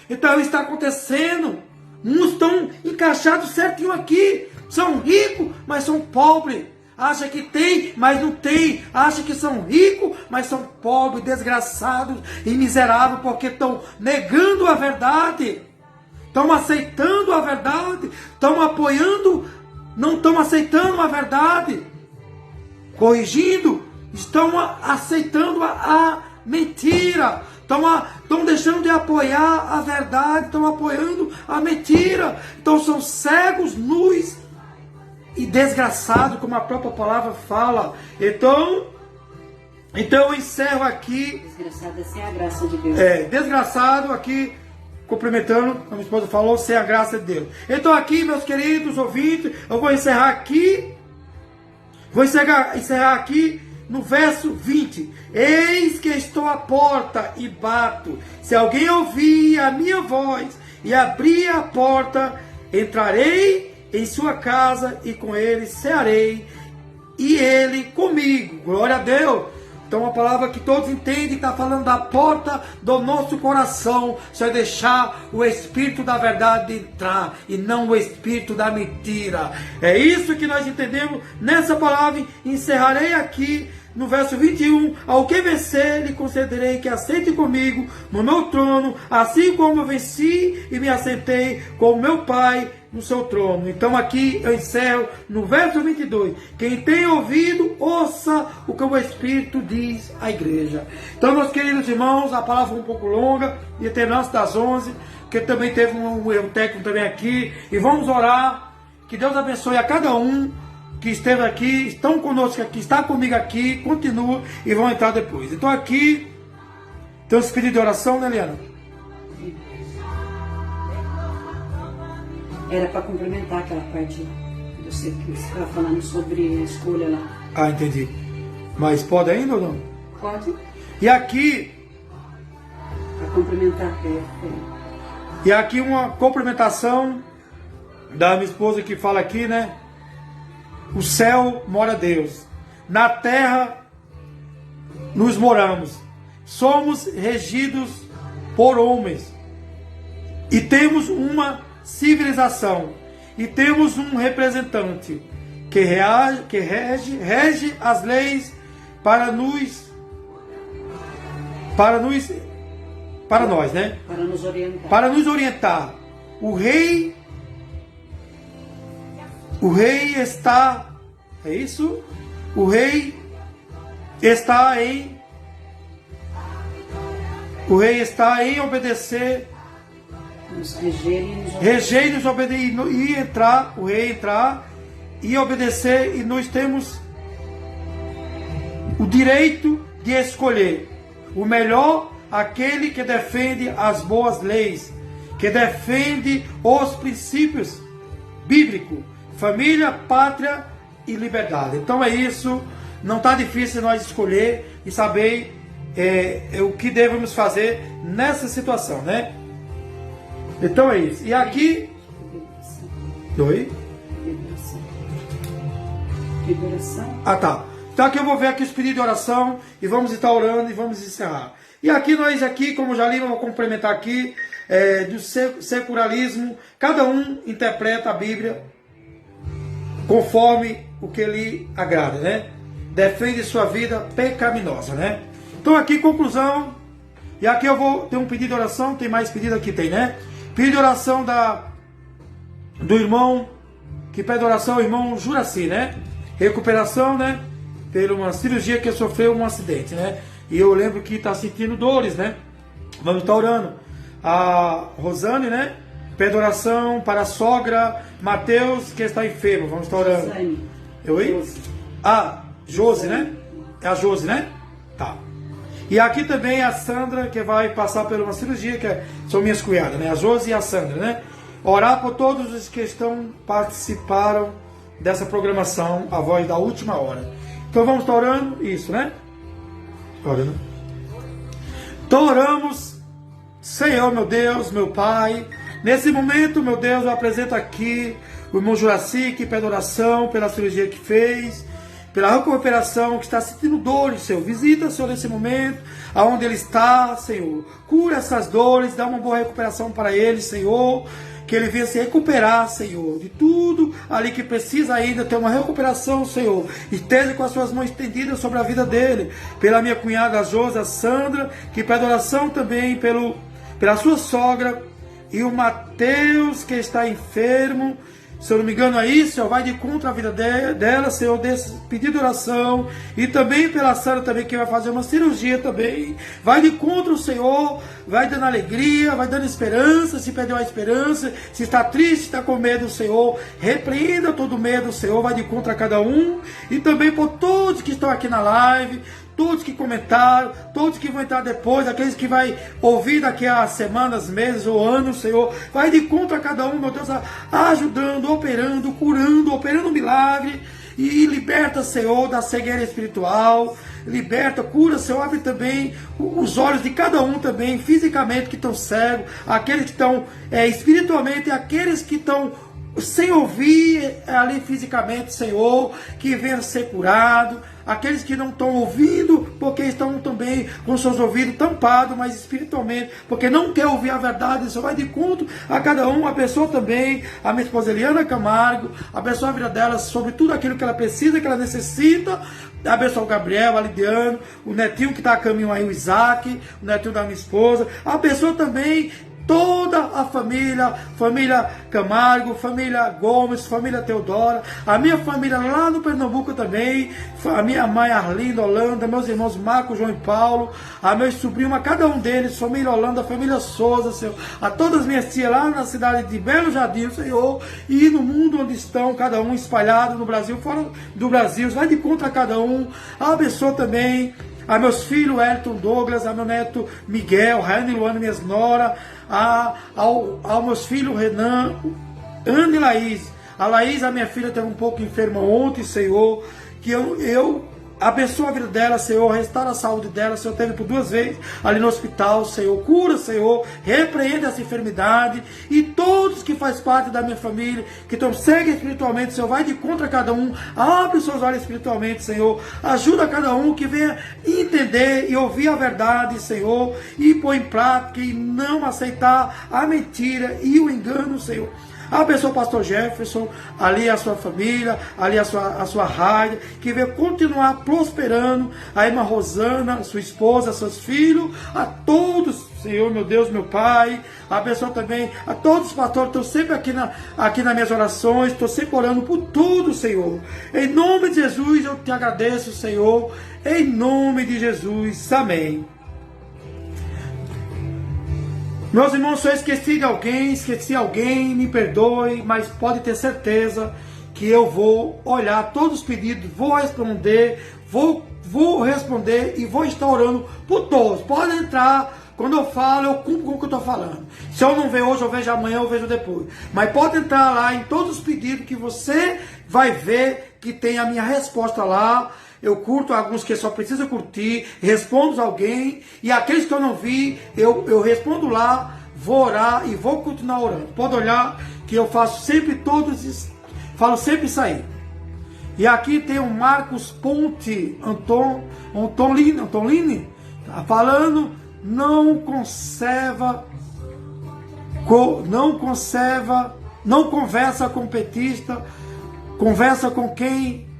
Então está acontecendo. Uns estão encaixados certinho aqui, são ricos, mas são pobres. Acha que tem, mas não tem. Acha que são ricos, mas são pobres, desgraçados e miseráveis, porque estão negando a verdade, estão aceitando a verdade, estão apoiando, não estão aceitando a verdade, corrigindo, estão aceitando a mentira. Estão deixando de apoiar a verdade, estão apoiando a mentira. Então são cegos, nus e desgraçados, como a própria palavra fala. Então eu encerro aqui. Desgraçado é sem a graça de Deus. Desgraçado aqui, complementando, a minha esposa falou, sem a graça de Deus. Então aqui, meus queridos ouvintes, eu vou encerrar aqui. Vou encerrar aqui no verso 20. Eis que estou à porta e bato. Se alguém ouvir a minha voz e abrir a porta, entrarei em sua casa e com ele cearei, e ele comigo. Glória a Deus. Então a palavra que todos entendem está falando da porta do nosso coração. Só é deixar o Espírito da verdade entrar e não o Espírito da mentira. É isso que nós entendemos nessa palavra. Encerrarei aqui no verso 21. Ao que vencer, lhe concederei que assente comigo no meu trono, assim como eu venci e me assentei com o meu Pai no seu trono. Então aqui eu encerro no verso 22. Quem tem ouvido, ouça o que o Espírito diz à igreja. Então, meus queridos irmãos, a palavra foi um pouco longa, e terminamos das 11, porque também teve um erro técnico também aqui. E vamos orar, que Deus abençoe a cada um que esteve aqui, estão conosco aqui, está comigo aqui, continua e vão entrar depois. Então aqui tem um pedido de oração, né, Eliana? Era para complementar aquela parte que você estava falando sobre a escolha lá. Ah, entendi. Mas pode ainda ou não? Pode? E aqui... Para complementar. E aqui uma complementação da minha esposa que fala aqui, né? O céu mora Deus. Na terra nos moramos. Somos regidos por homens. E temos uma civilização. E temos um representante que rege as leis para nós, né? Para nos orientar. Para nos orientar. O rei está, é isso? O rei está em obedecer, nos reger e nos reger e nos obedecer, e entrar, o rei entrar e obedecer, e nós temos o direito de escolher o melhor, aquele que defende as boas leis, que defende os princípios bíblicos, família, pátria e liberdade. Então é isso, não está difícil nós escolher e saber o que devemos fazer nessa situação, né? Então é isso. E aqui... Oi? Liberação. Ah, tá. Então aqui eu vou ver aqui os pedidos de oração e vamos estar orando e vamos encerrar. E aqui nós, aqui, como já li, eu vou complementar aqui, do secularismo, cada um interpreta a Bíblia conforme o que lhe agrada, né? Defende sua vida pecaminosa, né? Então aqui, conclusão, e aqui eu vou ter um pedido de oração, tem mais pedido aqui, tem, né? Pedido de oração do irmão, que pede oração, o irmão Juraci, né? Recuperação, né? Por uma cirurgia que sofreu um acidente, né? E eu lembro que está sentindo dores, né? Vamos estar orando. A Rosane, né? Pede oração para a sogra Mateus, que está enfermo. Vamos estar orando. Oi? Ah, Josi, né? É a Josi, né? Tá. E aqui também a Sandra, que vai passar por uma cirurgia, que são minhas cunhadas, né? A Josi e a Sandra, né? Orar por todos os que participaram dessa programação, a voz da última hora. Então vamos estar orando, isso, né? Orando. Então oramos, Senhor, meu Deus, meu Pai. Nesse momento, meu Deus, eu apresento aqui o irmão Juraci, que pede oração pela cirurgia que fez, pela recuperação, que está sentindo dores, Senhor. Visita, Senhor, nesse momento, aonde ele está, Senhor. Cura essas dores, dá uma boa recuperação para ele, Senhor. Que ele venha se recuperar, Senhor, de tudo ali que precisa ainda ter uma recuperação, Senhor. Esteja com as suas mãos estendidas sobre a vida dele. Pela minha cunhada Josa, Sandra, que pede oração também pela sua sogra. E o Mateus, que está enfermo. Se eu não me engano aí, Senhor, vai de contra a vida dela, Senhor, desse pedido de oração. E também pela Sara também, que vai fazer uma cirurgia também. Vai de contra o Senhor, vai dando alegria, vai dando esperança, se perdeu a esperança, se está triste, está com medo, Senhor, repreenda todo medo, Senhor, vai de contra cada um. E também por todos que estão aqui na live, todos que comentaram, todos que vão entrar depois, aqueles que vai ouvir daqui a semanas, meses ou anos, Senhor, vai de contra cada um, meu Deus, ajudando, operando, curando, operando um milagre, e liberta, Senhor, da cegueira espiritual, liberta, cura, Senhor, abre também os olhos de cada um também, fisicamente, que estão cegos, aqueles que estão espiritualmente, aqueles que estão sem ouvir ali fisicamente, Senhor, que venha ser curado, aqueles que não estão ouvindo, porque estão também com seus ouvidos tampados, mas espiritualmente, porque não quer ouvir a verdade, Senhor, vai de conta a cada um, a pessoa também, a minha esposa Eliana Camargo, abençoa a vida dela sobre tudo aquilo que ela precisa, que ela necessita, abençoa o Gabriel, a Lidiano, o netinho que está a caminho aí, o Isaac, o netinho da minha esposa, abençoa também toda a família, família Camargo, família Gomes, família Teodora, a minha família lá no Pernambuco também, a minha mãe Arlinda, Holanda, meus irmãos Marco, João e Paulo, a meus sobrinhos, a cada um deles, família Holanda, família Souza, Senhor, a todas as minhas tias lá na cidade de Belo Jardim, Senhor, e no mundo onde estão, cada um espalhado no Brasil, fora do Brasil, vai de conta a cada um, abençoa também a meus filhos, Elton, Douglas, a meu neto Miguel, Raiane, Luana, minhas nora, ao meus filhos Renan, Ana e Laís. A Laís, a minha filha, teve um pouco enferma ontem, Senhor, que eu abençoa a vida dela, Senhor, restaura a saúde dela, Senhor, teve por 2 vezes ali no hospital, Senhor, cura, Senhor, repreende essa enfermidade, e todos que fazem parte da minha família, que estão seguem espiritualmente, Senhor, vai de contra cada um, abre os seus olhos espiritualmente, Senhor, ajuda cada um que venha entender e ouvir a verdade, Senhor, e pôr em prática e não aceitar a mentira e o engano, Senhor. Abençoa o pastor Jefferson, ali a sua família, ali a sua rádio, que venha continuar prosperando, a irmã Rosana, sua esposa, seus filhos, a todos, Senhor, meu Deus, meu Pai. Abençoa também a todos os pastores, estou sempre aqui nas minhas orações, estou sempre orando por tudo, Senhor. Em nome de Jesus eu te agradeço, Senhor, em nome de Jesus, amém. Meus irmãos, se eu esqueci alguém, me perdoe, mas pode ter certeza que eu vou olhar todos os pedidos, vou responder e vou estar orando por todos. Pode entrar, quando eu falo, eu cumpro com o que eu estou falando. Se eu não ver hoje, eu vejo amanhã, eu vejo depois. Mas pode entrar lá em todos os pedidos que você vai ver que tem a minha resposta lá. Eu curto alguns que só precisa curtir, respondo a alguém, e aqueles que eu não vi, eu respondo lá, vou orar e vou continuar orando. Pode olhar que eu faço sempre falo sempre isso aí. E aqui tem o Marcos Ponte, Antonini, tá falando, não conversa com petista, conversa com quem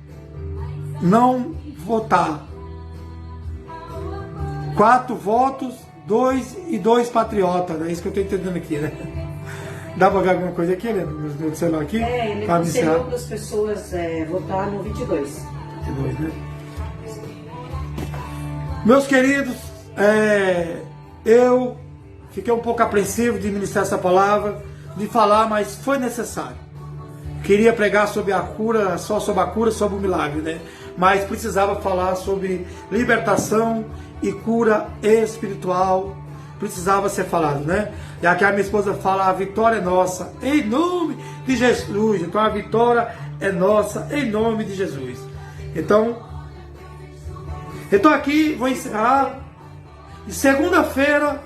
não votar. 4 votos, 2 patriotas. É isso que eu estou entendendo aqui, né? Dá para ver alguma coisa aqui, Helena? No celular aqui? Ele aconselhou para as pessoas votar no 22. 22, né? Meus queridos, eu fiquei um pouco apreensivo de ministrar essa palavra, de falar, mas foi necessário. Queria pregar sobre a cura, só sobre a cura, sobre o milagre, né? Mas precisava falar sobre libertação e cura espiritual. Precisava ser falado, né? E aqui a minha esposa fala, a vitória é nossa, em nome de Jesus. Então a vitória é nossa, em nome de Jesus. Então aqui, vou encerrar. E segunda-feira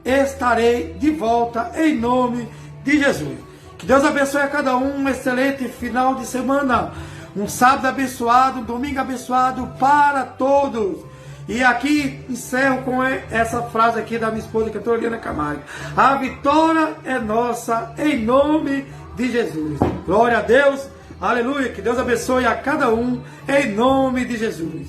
estarei de volta, em nome de Jesus. Que Deus abençoe a cada um excelente final de semana. Um sábado abençoado, um domingo abençoado para todos. E aqui encerro com essa frase aqui da minha esposa, que é a Eliana Camargo. A vitória é nossa, em nome de Jesus. Glória a Deus, aleluia. Que Deus abençoe a cada um, em nome de Jesus.